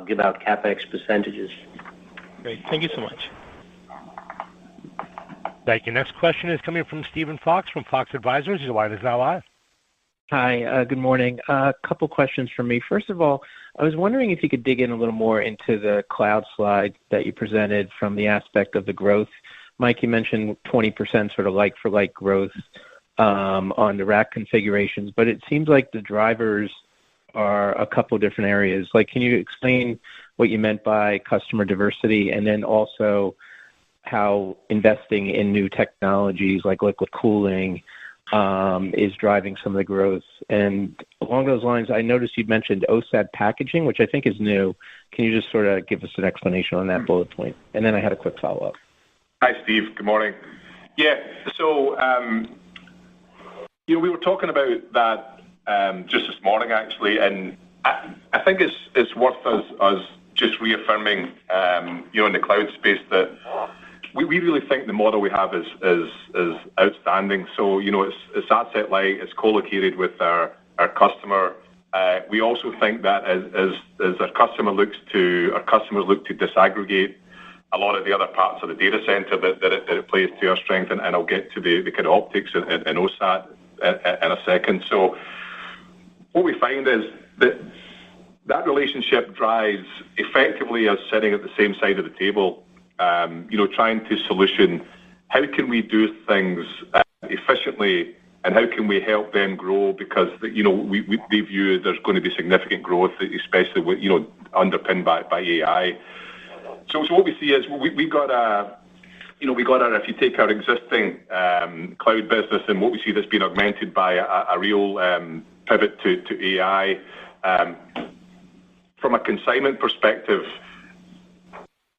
give out CapEx percentages. Great. Thank you so much. Thank you. Next question is coming from Stephen Fox from Fox Advisors. Your line is now live. Hi, good morning. A couple questions from me. First of all, I was wondering if you could dig in a little more into the cloud slide that you presented from the aspect of the growth. Mike, you mentioned 20% sort of like-for-like growth on the rack configurations, but it seems like the drivers are a couple different areas. Like, can you explain what you meant by customer diversity, and then also how investing in new technologies like liquid cooling is driving some of the growth? And along those lines, I noticed you mentioned OSAT packaging, which I think is new. Can you just sort of give us an explanation on that bullet point? And then I had a quick follow-up. Hi, Steve. Good morning. Yeah, so, we were talking about that just this morning, actually, and I think it's worth us just reaffirming, in the cloud space that we really think the model we have is outstanding. So, it's asset light, it's co-located with our customer. We also think that as our customers look to disaggregate a lot of the other parts of the data center, that it plays to our strength, and I'll get to the kind of optics and OSAT in a second. So what we find is that relationship drives effectively us sitting at the same side of the table, trying to solution how can we do things efficiently, and how can we help them grow, because they view there's going to be significant growth, especially with underpinned by AI. So what we see is we got if you take our existing cloud business and what we see that's been augmented by a real pivot to AI. From a consignment perspective,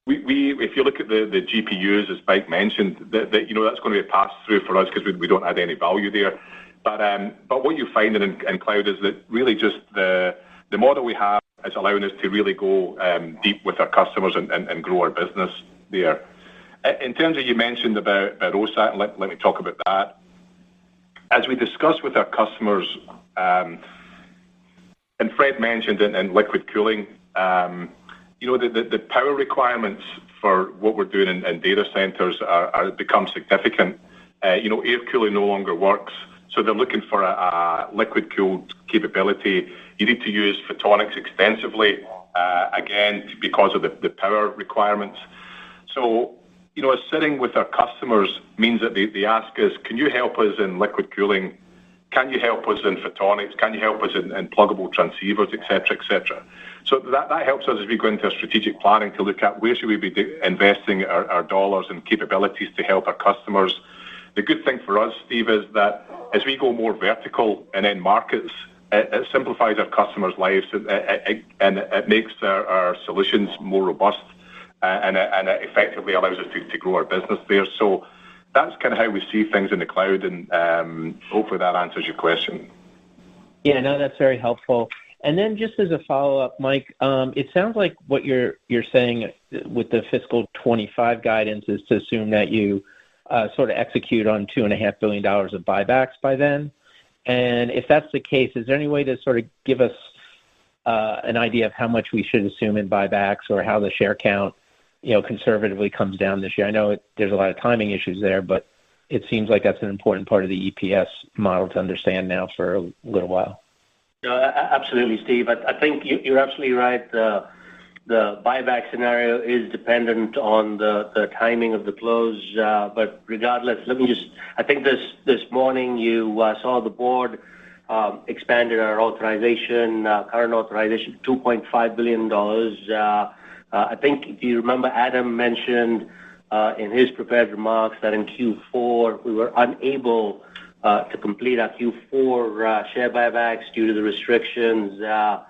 if you look at the GPUs, as Mike mentioned, that that's going to be a pass through for us because we don't add any value there. But what you find in cloud is that really just the model we have is allowing us to really go deep with our customers and grow our business there. In terms of, you mentioned about OSAT, and let me talk about that. As we discuss with our customers, and Fred mentioned in liquid cooling, the power requirements for what we're doing in data centers are become significant. Air cooling no longer works, so they're looking for a liquid cooled capability. You need to use photonics extensively, again, because of the power requirements. So, us sitting with our customers means that they ask us, can you help us in liquid cooling? Can you help us in photonics? Can you help us in pluggable transceivers, et cetera, et cetera? So that helps us as we go into our strategic planning to look at where should we be investing our dollars and capabilities to help our customers. The good thing for us, Steve, is that as we go more vertical in end markets, it simplifies our customers' lives and it makes our solutions more robust and it effectively allows us to grow our business there. So that's kind of how we see things in the cloud, and hopefully that answers your question. Yeah, no, that's very helpful. And then just as a follow-up, Mike, it sounds like what you're saying with the fiscal 25 guidance is to assume that you sort of execute on $2.5 billion of buybacks by then. And if that's the case, is there any way to sort of give us an idea of how much we should assume in buybacks or how the share count, conservatively comes down this year? I know there's a lot of timing issues there, but it seems like that's an important part of the EPS model to understand now for a little while. Absolutely, Steve. I think you're absolutely right. The buyback scenario is dependent on the timing of the close. But regardless, I think this morning you saw the board expanded our authorization, current authorization, $2.5 billion. I think if you remember, Adam mentioned in his prepared remarks that in Q4 we were unable to complete our Q4 share buybacks due to the restrictions that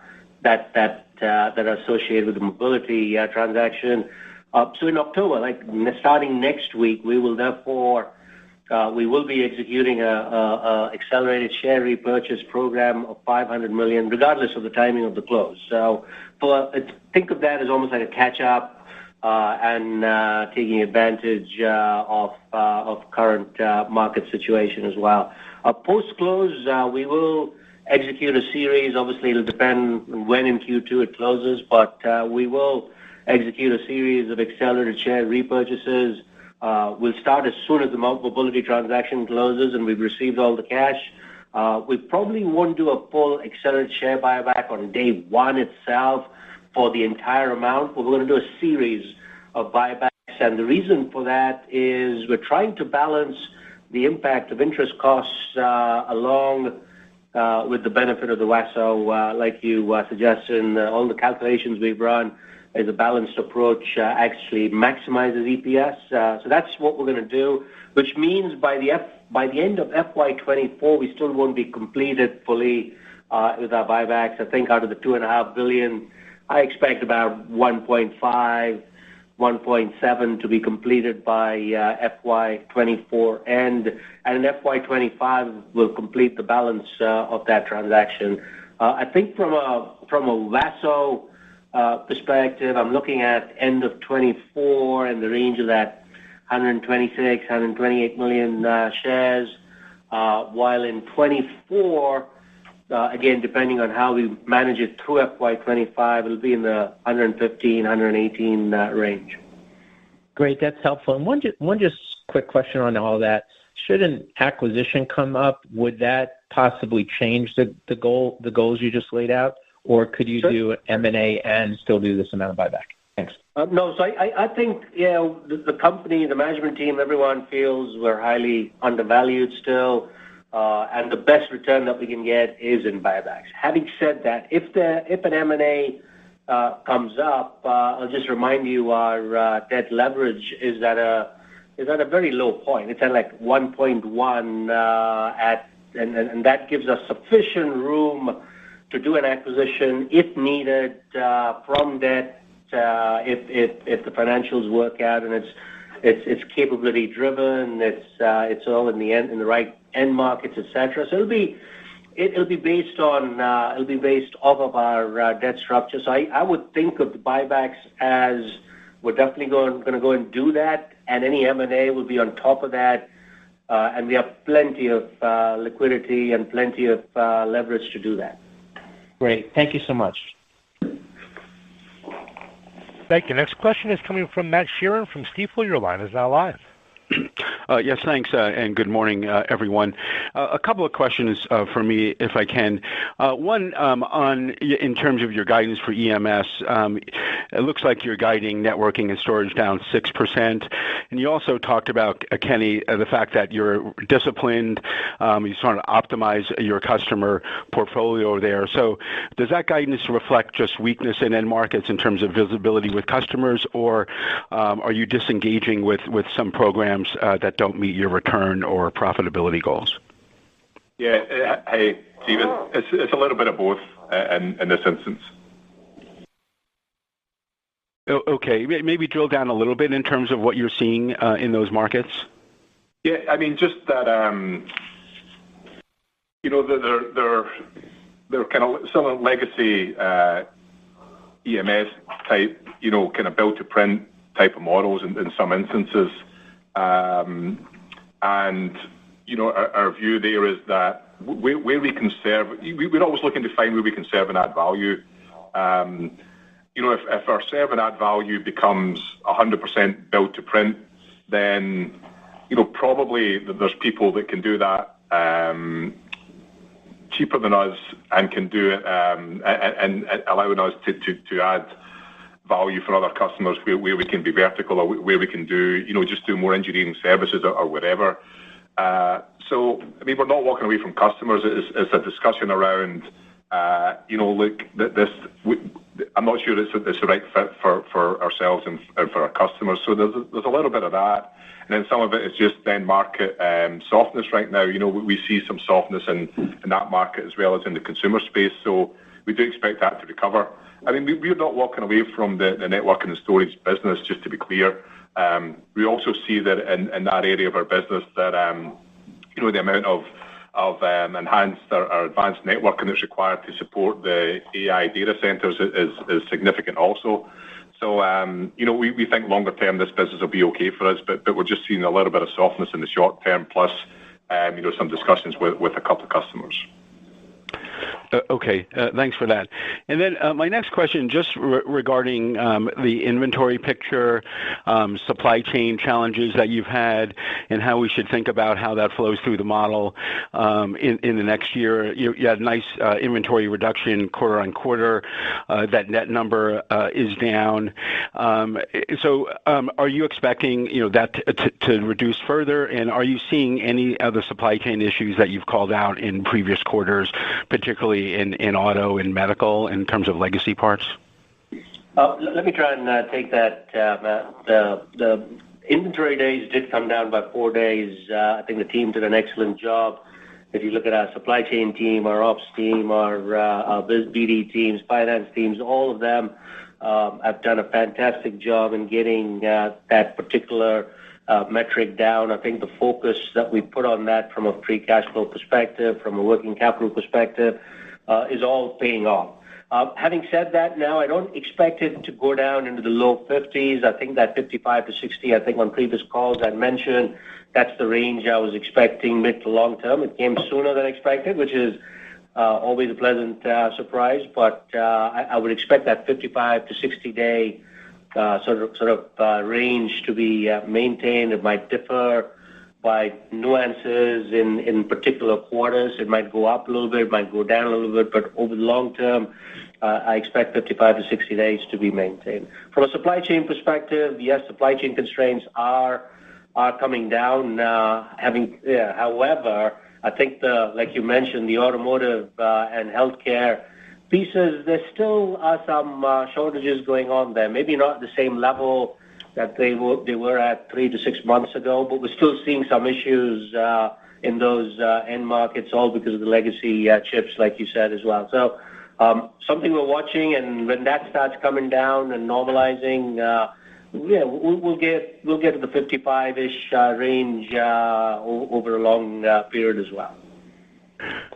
are associated with the mobility transaction. So in October, starting next week, we will be executing a accelerated share repurchase program of $500 million, regardless of the timing of the close. So think of that as almost like a catch-up and taking advantage of current market situation as well. Post-close, we will execute a series. Obviously, it'll depend when in Q2 it closes, but we will execute a series of accelerated share repurchases. We'll start as soon as the mobility transaction closes and we've received all the cash. We probably won't do a full accelerated share buyback on day one itself for the entire amount, but we're going to do a series of buybacks. And the reason for that is we're trying to balance the impact of interest costs along with the benefit of the WASO, like you suggested. All the calculations we've run is a balanced approach, actually maximizes EPS. So that's what we're going to do, which means by the end of FY24, we still won't be completed fully with our buybacks. I think out of the $2.5 billion, I expect about 1.5, 1.7 to be completed by FY24 end, and in FY25 we'll complete the balance of that transaction. I think from a WASO perspective, I'm looking at end of 24 in the range of that 126, 128 million shares, while in 24, again, depending on how we manage it through FY25, it'll be in the 115, 118 range. Great, that's helpful. And one just quick question on all that. Should an acquisition come up, would that possibly change the goals you just laid out? Or could you do M&A and still do this amount of buyback? Thanks. No, so I think, the company, the management team, everyone feels we're highly undervalued still, and the best return that we can get is in buybacks. Having said that, if an M&A comes up, I'll just remind you our debt leverage is at a very low point. It's at like 1.1 and that gives us sufficient room to do an acquisition if needed from debt, if the financials work out and it's capability driven, it's all in the right end markets, etc. So it'll be based off of our debt structure. So I would think of the buybacks as we're definitely going to go and do that, and any M&A will be on top of that, and we have plenty of liquidity and plenty of leverage to do that. Great. Thank you so much. Thank you. Next question is coming from Matt Sheerin from Stifel. Your line is now live. Yes, thanks, and good morning, everyone. A couple of questions for me, if I can. One, in terms of your guidance for EMS, it looks like you're guiding networking and storage down 6%. And you also talked about, Kenny, the fact that you're disciplined, you sort of optimize your customer portfolio there. So does that guidance reflect just weakness in end markets in terms of visibility with customers, or are you disengaging with some programs that don't meet your return or profitability goals? Yeah. Hey, Stephen. It's a little bit of both in this instance. Okay. Maybe drill down a little bit in terms of what you're seeing in those markets. Yeah, I mean, just that, they're kind of some of legacy EMS type, kind of built to print type of models in some instances. And, our view there is that where we can serve, we're always looking to find where we can serve and add value. If our serve and add value becomes 100% built to print, then, probably there's people that can do that cheaper than us and can do it and allowing us to add value for other customers where we can be vertical or where we can do, just do more engineering services or whatever. So, I mean, we're not walking away from customers. It's a discussion around, look, I'm not sure it's the right fit for ourselves and for our customers. So there's a little bit of that. And then some of it is just then market softness right now. We see some softness in that market as well as in the consumer space. So we do expect that to recover. I mean, we're not walking away from the networking and storage business, just to be clear. We also see that in that area of our business that, the amount of enhanced or advanced networking that's required to support the AI data centers is significant also. So, we think longer term this business will be okay for us, but we're just seeing a little bit of softness in the short term, plus, some discussions with a couple of customers. Okay, thanks for that. And then my next question, just regarding the inventory picture, supply chain challenges that you've had, and how we should think about how that flows through the model in the next year. You had nice inventory reduction quarter on quarter. That net number is down. So are you expecting that to reduce further? And are you seeing any other supply chain issues that you've called out in previous quarters, particularly in auto and medical in terms of legacy parts? Let me try and take that, Matt. The inventory days did come down by 4 days. I think the team did an excellent job. If you look at our supply chain team, our ops team, our BD teams, finance teams, all of them have done a fantastic job in getting that particular metric down. I think the focus that we put on that from a free cash flow perspective, from a working capital perspective, is all paying off. Having said that, now I don't expect it to go down into the low 50s. I think that 55 to 60, I think on previous calls I mentioned, that's the range I was expecting mid to long term. It came sooner than expected, which is always a pleasant surprise. But I would expect that 55 to 60 day sort of range to be maintained. It might differ by nuances in particular quarters. It might go up a little bit, it might go down a little bit, but over the long term, I expect 55 to 60 days to be maintained. From a supply chain perspective, yes, supply chain constraints are coming down. However, I think like you mentioned, the automotive and healthcare pieces, there still are some shortages going on there. Maybe not at the same level that they were at 3 to 6 months ago, but we're still seeing some issues in those end markets, all because of the legacy chips, like you said as well. So something we're watching, and when that starts coming down and normalizing, we'll get to the 55-ish range over a long period as well.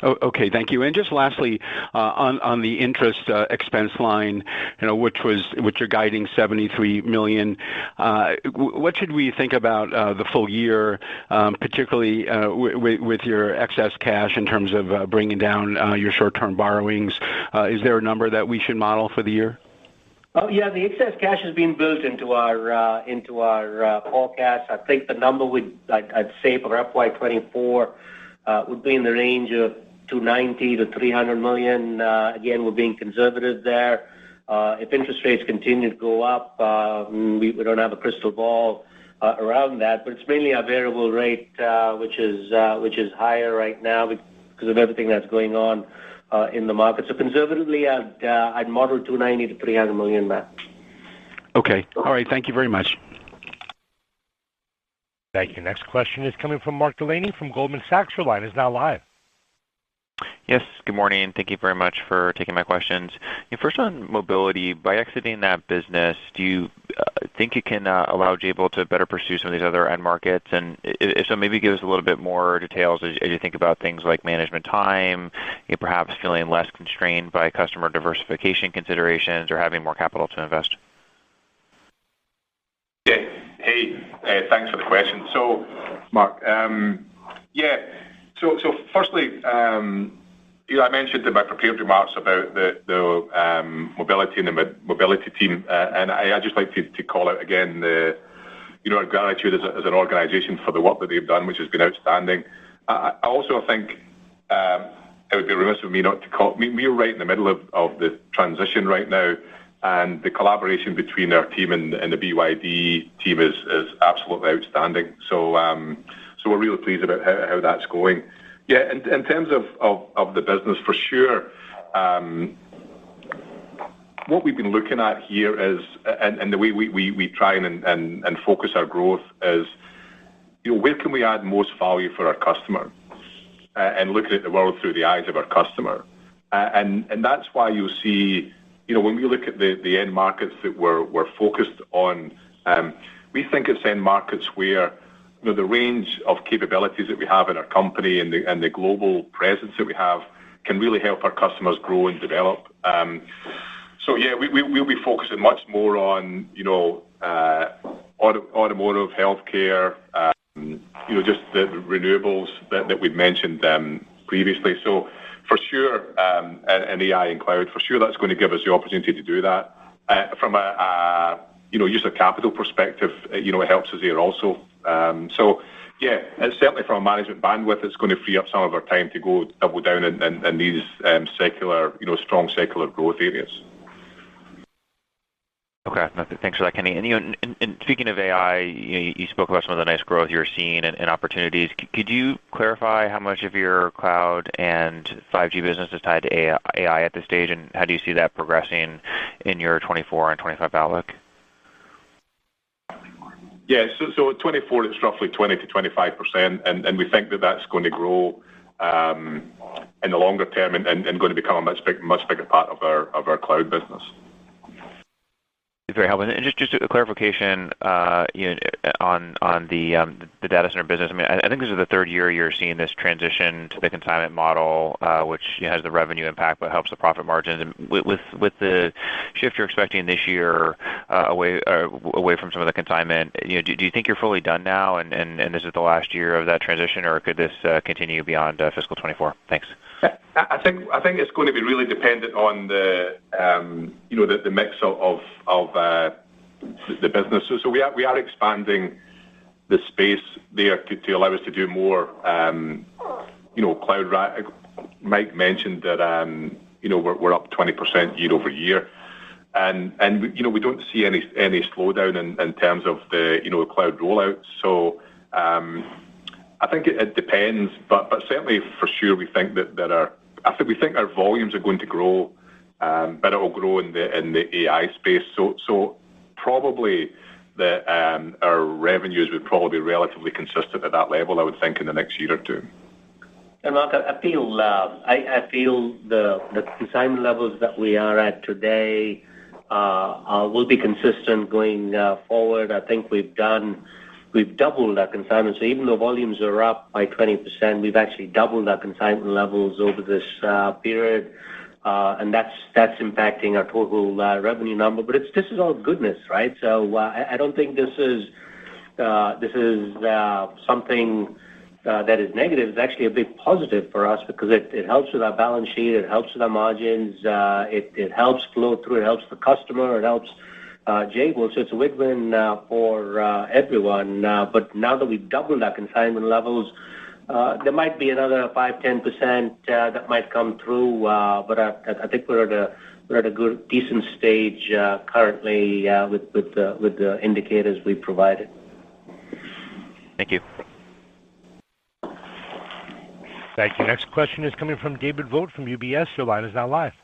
Oh, okay, thank you. And just lastly, on the interest expense line, which you're guiding $73 million, what should we think about the full year, particularly with your excess cash in terms of bringing down your short-term borrowings? Is there a number that we should model for the year? Oh yeah, the excess cash has been built into our forecast. I think the number I'd say for FY24 would be in the range of $290 to $300 million. Again, we're being conservative there. If interest rates continue to go up, we don't have a crystal ball around that, but it's mainly a variable rate, which is higher right now because of everything that's going on in the market. So conservatively, I'd model $290 to $300 million, Matt. Okay. All right. Thank you very much. Thank you. Next question is coming from Mark Delaney from Goldman Sachs. Your line is now live. Yes, good morning. Thank you very much for taking my questions. First on mobility, by exiting that business, do you think it can allow Jabil to better pursue some of these other end markets? And if so, maybe give us a little bit more details as you think about things like management time, perhaps feeling less constrained by customer diversification considerations or having more capital to invest. Yeah. Hey, thanks for the question. So, Mark, So firstly, I mentioned in my prepared remarks about the mobility and the mobility team, and I just like to call out again our gratitude as an organisation for the work that they've done, which has been outstanding. I also think it would be remiss of me not to call. We're right in the middle of the transition right now, and the collaboration between our team and the BYD team is absolutely outstanding. So we're really pleased about how that's going. Yeah, in terms of the business, for sure, what we've been looking at here is, and the way we try and focus our growth is, where can we add most value for our customer, and looking at the world through the eyes of our customer, and that's why you'll see, when we look at the end markets that we're focused on, we think it's end markets where the range of capabilities that we have in our company and the global presence that we have can really help our customers grow and develop. So yeah, we'll be focusing much more on automotive, healthcare, just the renewables that we've mentioned previously. So for sure, and AI and cloud, for sure, that's going to give us the opportunity to do that. From a use of capital perspective, it helps us here also. So yeah, and certainly from a management bandwidth, it's going to free up some of our time to go double down in these secular, strong secular growth areas. Okay, thanks for that, Kenny. And speaking of AI, you spoke about some of the nice growth you're seeing and opportunities. Could you clarify how much of your cloud and 5G business is tied to AI at this stage, and how do you see that progressing in your 24 and 25 outlook? Yeah, so at 24, it's roughly 20 to 25%, and we think that that's going to grow in the longer term and going to become a much bigger part of our cloud business. Very helpful. And just a clarification, on the data center business. I mean, I think this is the third year you're seeing this transition to the consignment model, which has the revenue impact but helps the profit margins. And with the shift you're expecting this year away from some of the consignment, do you think you're fully done now, and this is the last year of that transition, or could this continue beyond fiscal 24? Thanks. I think it's going to be really dependent on the mix of the business. So we are expanding the space there to allow us to do more. Cloud. Mike mentioned that we're up 20% year over year, and we don't see any slowdown in terms of the cloud rollout. So I think it depends, but certainly for sure we think we think our volumes are going to grow, but it will grow in the AI space. So probably our revenues would probably be relatively consistent at that level, I would think, in the next year or two. And Mark, I feel the consignment levels that we are at today will be consistent going forward. I think we've doubled our consignment. So even though volumes are up by 20%, we've actually doubled our consignment levels over this period, and that's impacting our total revenue number. But this is all goodness, right? So I don't think this is something that is negative. It's actually a big positive for us because it helps with our balance sheet, it helps with our margins, it helps flow through, it helps the customer, it helps Jabil, so it's a win-win for everyone. But now that we've doubled our consignment levels, there might be another 5-10% that might come through. But I think we're at a good, decent stage currently with the indicators we provided. Thank you. Thank you. Next question is coming from David Vogt from UBS. Your line is now live.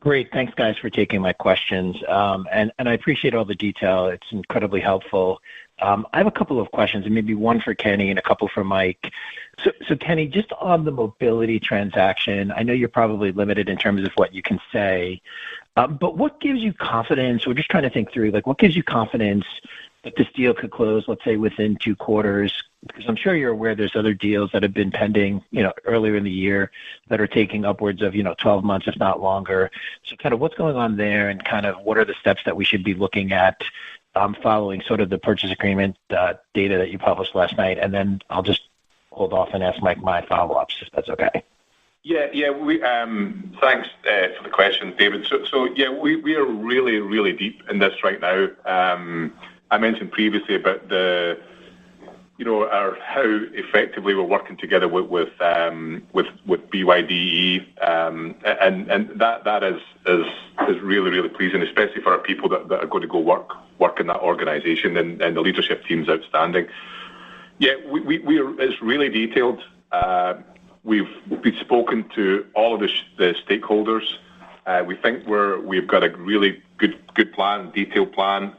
Great. Thanks, guys, for taking my questions. And I appreciate all the detail. It's incredibly helpful. I have a couple of questions, and maybe one for Kenny and a couple for Mike. So Kenny, just on the mobility transaction, I know you're probably limited in terms of what you can say, but what gives you confidence? We're just trying to think through, like, what gives you confidence that this deal could close, let's say, within 2 quarters? Because I'm sure you're aware there's other deals that have been pending, earlier in the year that are taking upwards of, 12 months, if not longer. So kind of what's going on there, and kind of what are the steps that we should be looking at following sort of the purchase agreement data that you published last night? And then I'll just hold off and ask Mike my follow-ups, if that's okay. Yeah. We thanks for the question, David. So yeah, we are really, really deep in this right now. I mentioned previously about how effectively we're working together with BYDE, and that is really, really pleasing, especially for our people that are going to go work in that organisation, and the leadership team's outstanding. Yeah, it's really detailed. We've spoken to all of the stakeholders. We think we've got a really good plan, detailed plan,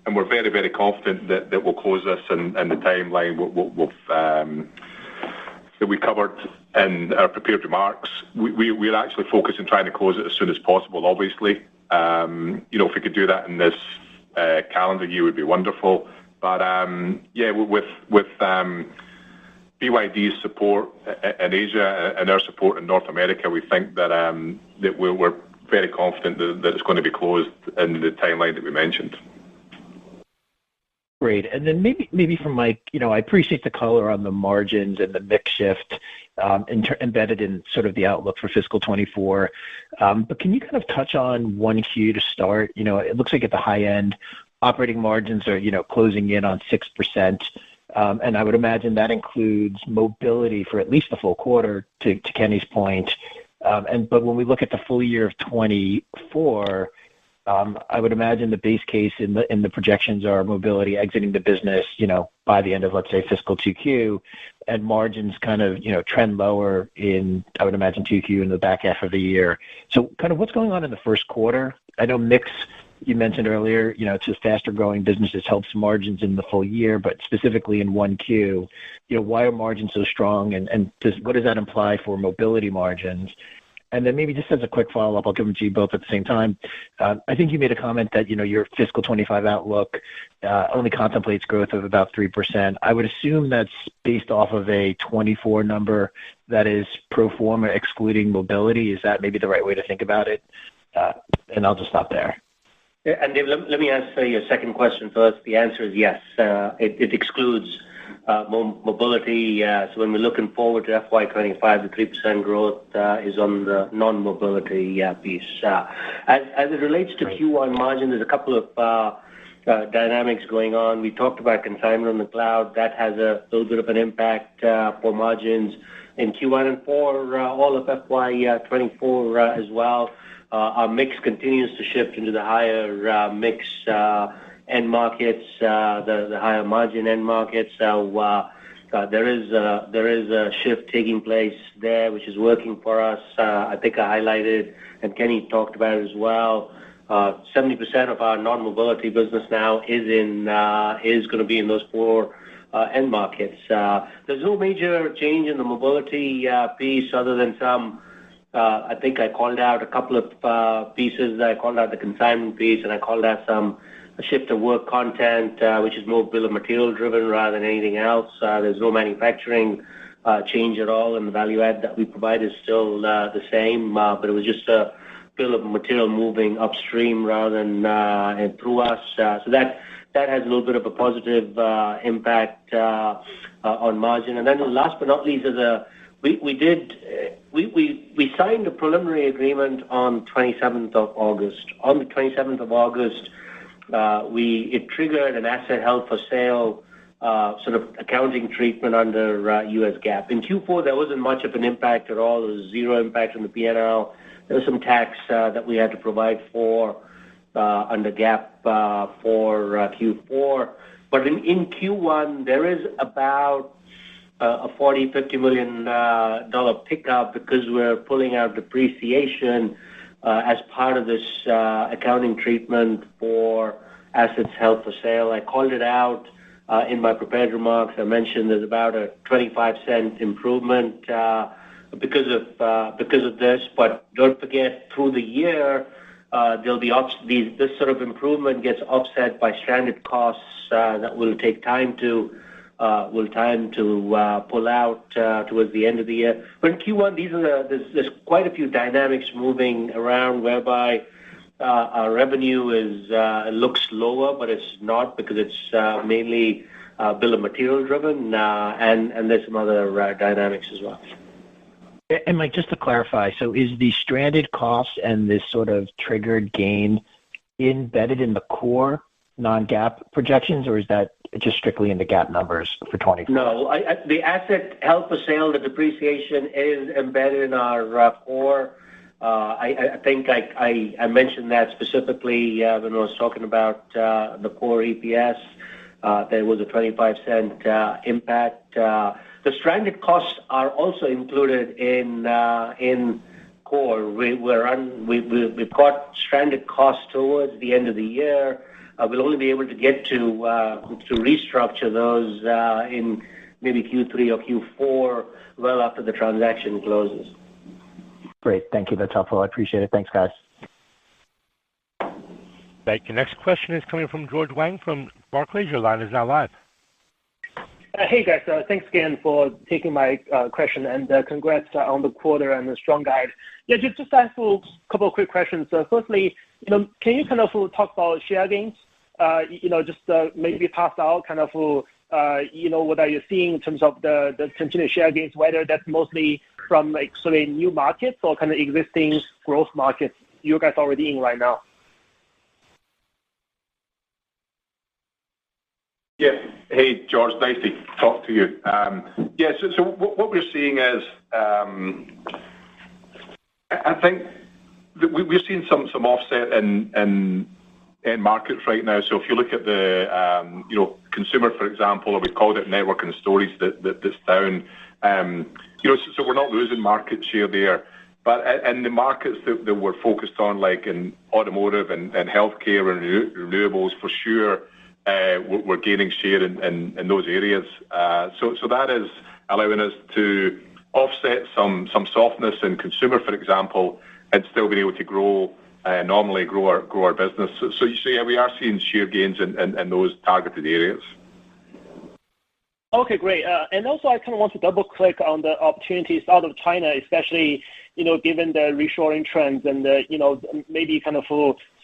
and we're very, very confident that we'll close this in the timeline that we covered in our prepared remarks. We're actually focused on trying to close it as soon as possible, obviously. If we could do that in this calendar year, would be wonderful. But with BYD's support in Asia and our support in North America, we think that we're very confident that it's going to be closed in the timeline that we mentioned. Great. And then maybe for Mike, I appreciate the color on the margins and the mix shift embedded in sort of the outlook for fiscal 24. But can you kind of touch on 1Q to start? It looks like at the high end, operating margins are, closing in on 6%. And I would imagine that includes mobility for at least the full quarter, to Kenny's point. But when we look at the full year of 24, I would imagine the base case in the projections are mobility exiting the business, by the end of, let's say, fiscal 2Q, and margins kind of, trend lower in, I would imagine, 2Q in the back half of the year. So kind of what's going on in the first quarter? I know mix, you mentioned earlier, it's a faster growing businesses helps margins in the full year, but specifically in 1Q, why are margins so strong, and what does that imply for mobility margins? And then maybe just as a quick follow-up, I'll give them to you both at the same time. I think you made a comment that, your fiscal 25 outlook only contemplates growth of about 3%. I would assume that's based off of a 24 number that is pro forma excluding mobility. Is that maybe the right way to think about it? And I'll just stop there. Yeah, and Dave, let me answer your second question first. The answer is yes. It excludes mobility. So when we're looking forward to FY25, the 3% growth is on the non-mobility piece. As it relates to Q1 margin, there's a couple of dynamics going on. We talked about consignment on the cloud. That has a little bit of an impact for margins in Q1 and for all of FY24 as well. Our mix continues to shift into the higher mix end markets, the higher margin end markets. So there is a shift taking place there, which is working for us. I think I highlighted, and Kenny talked about it as well. 70% of our non-mobility business now is going to be in those 4 end markets. There's no major change in the mobility piece other than some. I think I called out a couple of pieces. I called out the consignment piece, and I called out a shift of work content, which is more bill of material driven rather than anything else. There's no manufacturing change at all, and the value add that we provide is still the same, but it was just a bill of material moving upstream rather than through us. So that has a little bit of a positive impact on margin. And then last but not least, we signed a preliminary agreement on 27th of August. On the 27th of August, it triggered an asset held for sale sort of accounting treatment under U.S. GAAP. In Q4, there wasn't much of an impact at all. There was zero impact on the P&L. There was some tax that we had to provide for under GAAP for Q4. But in Q1, there is about a $40-50 million pickup because we're pulling out depreciation as part of this accounting treatment for assets held for sale. I called it out in my prepared remarks. I mentioned there's about a 25-cent improvement because of this. But don't forget, through the year, there'll be this sort of improvement gets offset by stranded costs that will take time to pull out towards the end of the year. But in Q1, there's quite a few dynamics moving around whereby our revenue looks lower, but it's not, because it's mainly bill of material driven, and there's some other dynamics as well. And Mike, just to clarify, so is the stranded cost and this sort of triggered gain embedded in the core non-GAAP projections, or is that just strictly in the GAAP numbers for 2024? No, the asset held for sale, the depreciation is embedded in our core. I think I mentioned that specifically when I was talking about the core EPS. There was a 25-cent impact. The stranded costs are also included in core. We've got stranded costs towards the end of the year. We'll only be able to get to restructure those in maybe Q3 or Q4, well after the transaction closes. Great. Thank you. That's helpful. I appreciate it. Thanks, guys. Thank you. Next question is coming from George Wang from Barclays. Your line is now live. Hey, guys. Thanks again for taking my question, and congrats on the quarter and the strong guide. Yeah, just ask a couple of quick questions. Firstly, can you kind of talk about share gains? Just maybe pass out kind of, what are you seeing in terms of the continued share gains, whether that's mostly from like sort of new markets or kind of existing growth markets you guys already in right now? Yeah. Hey, George, nice to talk to you. So what we're seeing is, I think that we're seeing some offset in markets right now. So if you look at the consumer, for example, or we called it network and storage that's down. So we're not losing market share there. But in the markets that we're focused on, like in automotive and healthcare and renewables, for sure, we're gaining share in those areas. So that is allowing us to offset some softness in consumer, for example, and still being able to normally grow our business. So yeah, we are seeing share gains in those targeted areas. Okay, great. And also, I kind of want to double click on the opportunities out of China, especially given the reshoring trends and maybe kind of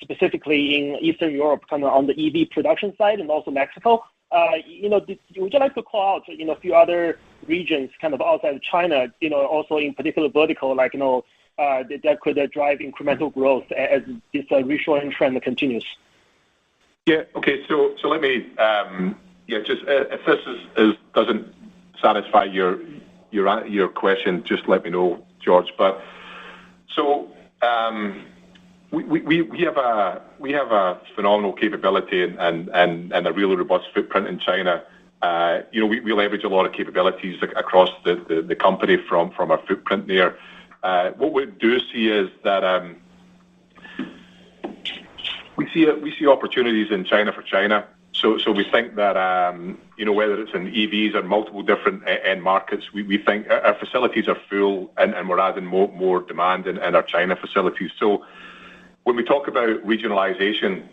specifically in Eastern Europe, kind of on the EV production side, and also Mexico. Would you like to call out a few other regions kind of outside of China, also in particular vertical, like that could drive incremental growth as this reshoring trend continues? Yeah. Okay. So let me just if this doesn't satisfy your question, just let me know, George. But so we have a phenomenal capability and a really robust footprint in China. We leverage a lot of capabilities across the company from our footprint there. What we do see is that we see opportunities in China for China. So we think that whether it's in EVs or multiple different end markets, we think our facilities are full and we're adding more demand in our China facilities. So when we talk about regionalization,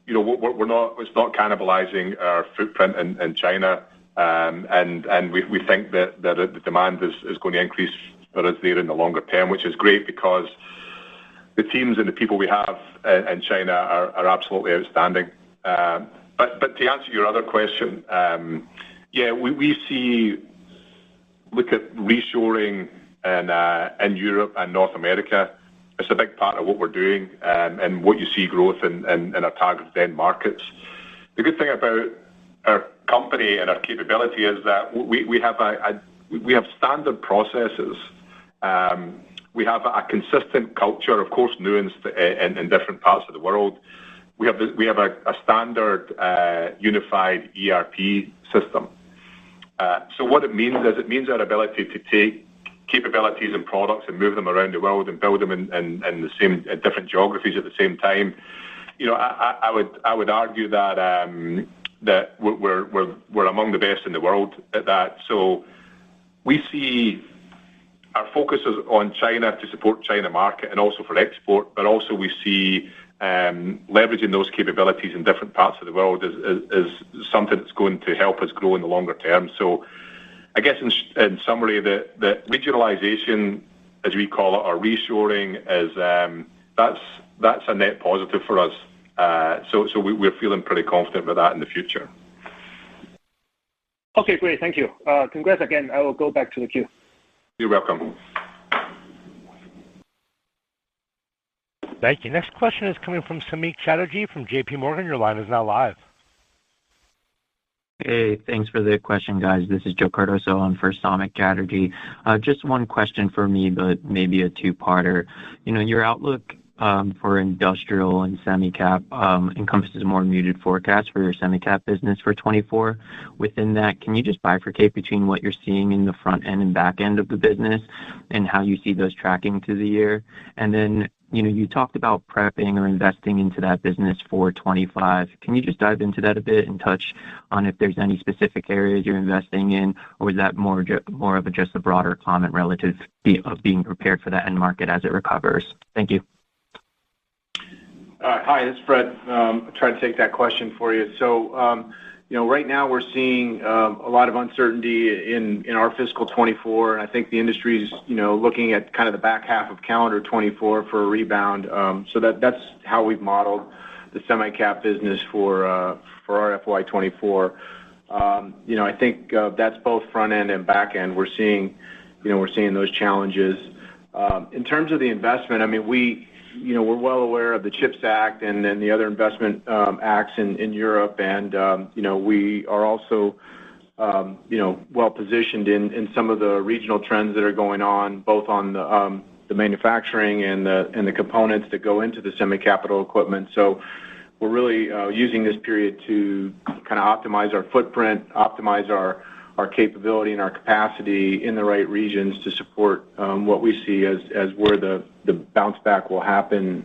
it's not cannibalizing our footprint in China, and we think that the demand is going to increase for us there in the longer term, which is great because the teams and the people we have in China are absolutely outstanding. But to answer your other question, we look at reshoring in Europe and North America. It's a big part of what we're doing, and what you see growth in our targeted end markets. The good thing about our company and our capability is that we have standard processes. We have a consistent culture, of course, nuanced in different parts of the world. We have a standard unified ERP system. So what it means is our ability to take capabilities and products and move them around the world and build them in the same different geographies at the same time. I would argue that that we're among the best in the world at that. So we see our focus is on China to support China market and also for export, but also we see leveraging those capabilities in different parts of the world is something that's going to help us grow in the longer term. So I guess in summary, the regionalization, as we call it, or reshoring, is that's a net positive for us. So we're feeling pretty confident with that in the future. Okay, great. Thank you. Congrats again. I will go back to the queue. You're welcome. Thank you. Next question is coming from Samik Chatterjee from JP Morgan. Your line is now live. Hey, thanks for the question, guys. This is Joe Cardoso on for Samik Chatterjee. Just one question for me, but maybe a two-parter. Your outlook for industrial and semi-cap encompasses a more muted forecast for your semi-cap business for 24. Within that, can you just bifurcate between what you're seeing in the front end and back end of the business and how you see those tracking through the year? And then, you talked about prepping or investing into that business for 25. Can you just dive into that a bit and touch on if there's any specific areas you're investing in, or is that more of just a broader comment relative of being prepared for that end market as it recovers? Thank you. Hi, this is Fred. I'll try to take that question for you. So, right now we're seeing a lot of uncertainty in our fiscal 24, and I think the industry's, looking at kind of the back half of calendar 24 for a rebound. So that's how we've modeled the semi-cap business for our FY 24. I think that's both front end and back end. We're seeing those challenges. In terms of the investment, I mean, we're well aware of the CHIPS Act and then the other investment acts in Europe, and we are also well positioned in some of the regional trends that are going on, both on the manufacturing and the components that go into the semi-capital equipment. So we're really using this period to kind of optimize our footprint, optimize our capability and our capacity in the right regions to support what we see as where the bounce back will happen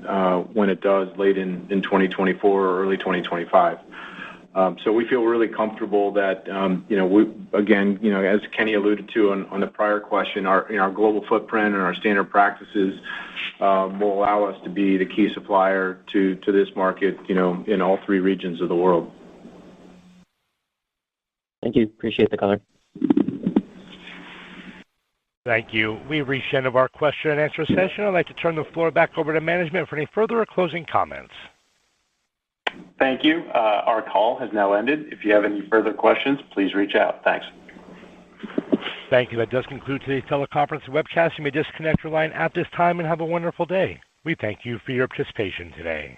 when it does late in 2024 or early 2025. So we feel really comfortable that, as Kenny alluded to on the prior question, our global footprint and our standard practices will allow us to be the key supplier to this market, in all three regions of the world. Thank you. Appreciate the color. Thank you. We've reached the end of our question and answer session. I'd like to turn the floor back over to management for any further or closing comments. Thank you. Our call has now ended. If you have any further questions, please reach out. Thanks. Thank you. That does conclude today's teleconference and webcast. You may disconnect your line at this time and have a wonderful day. We thank you for your participation today.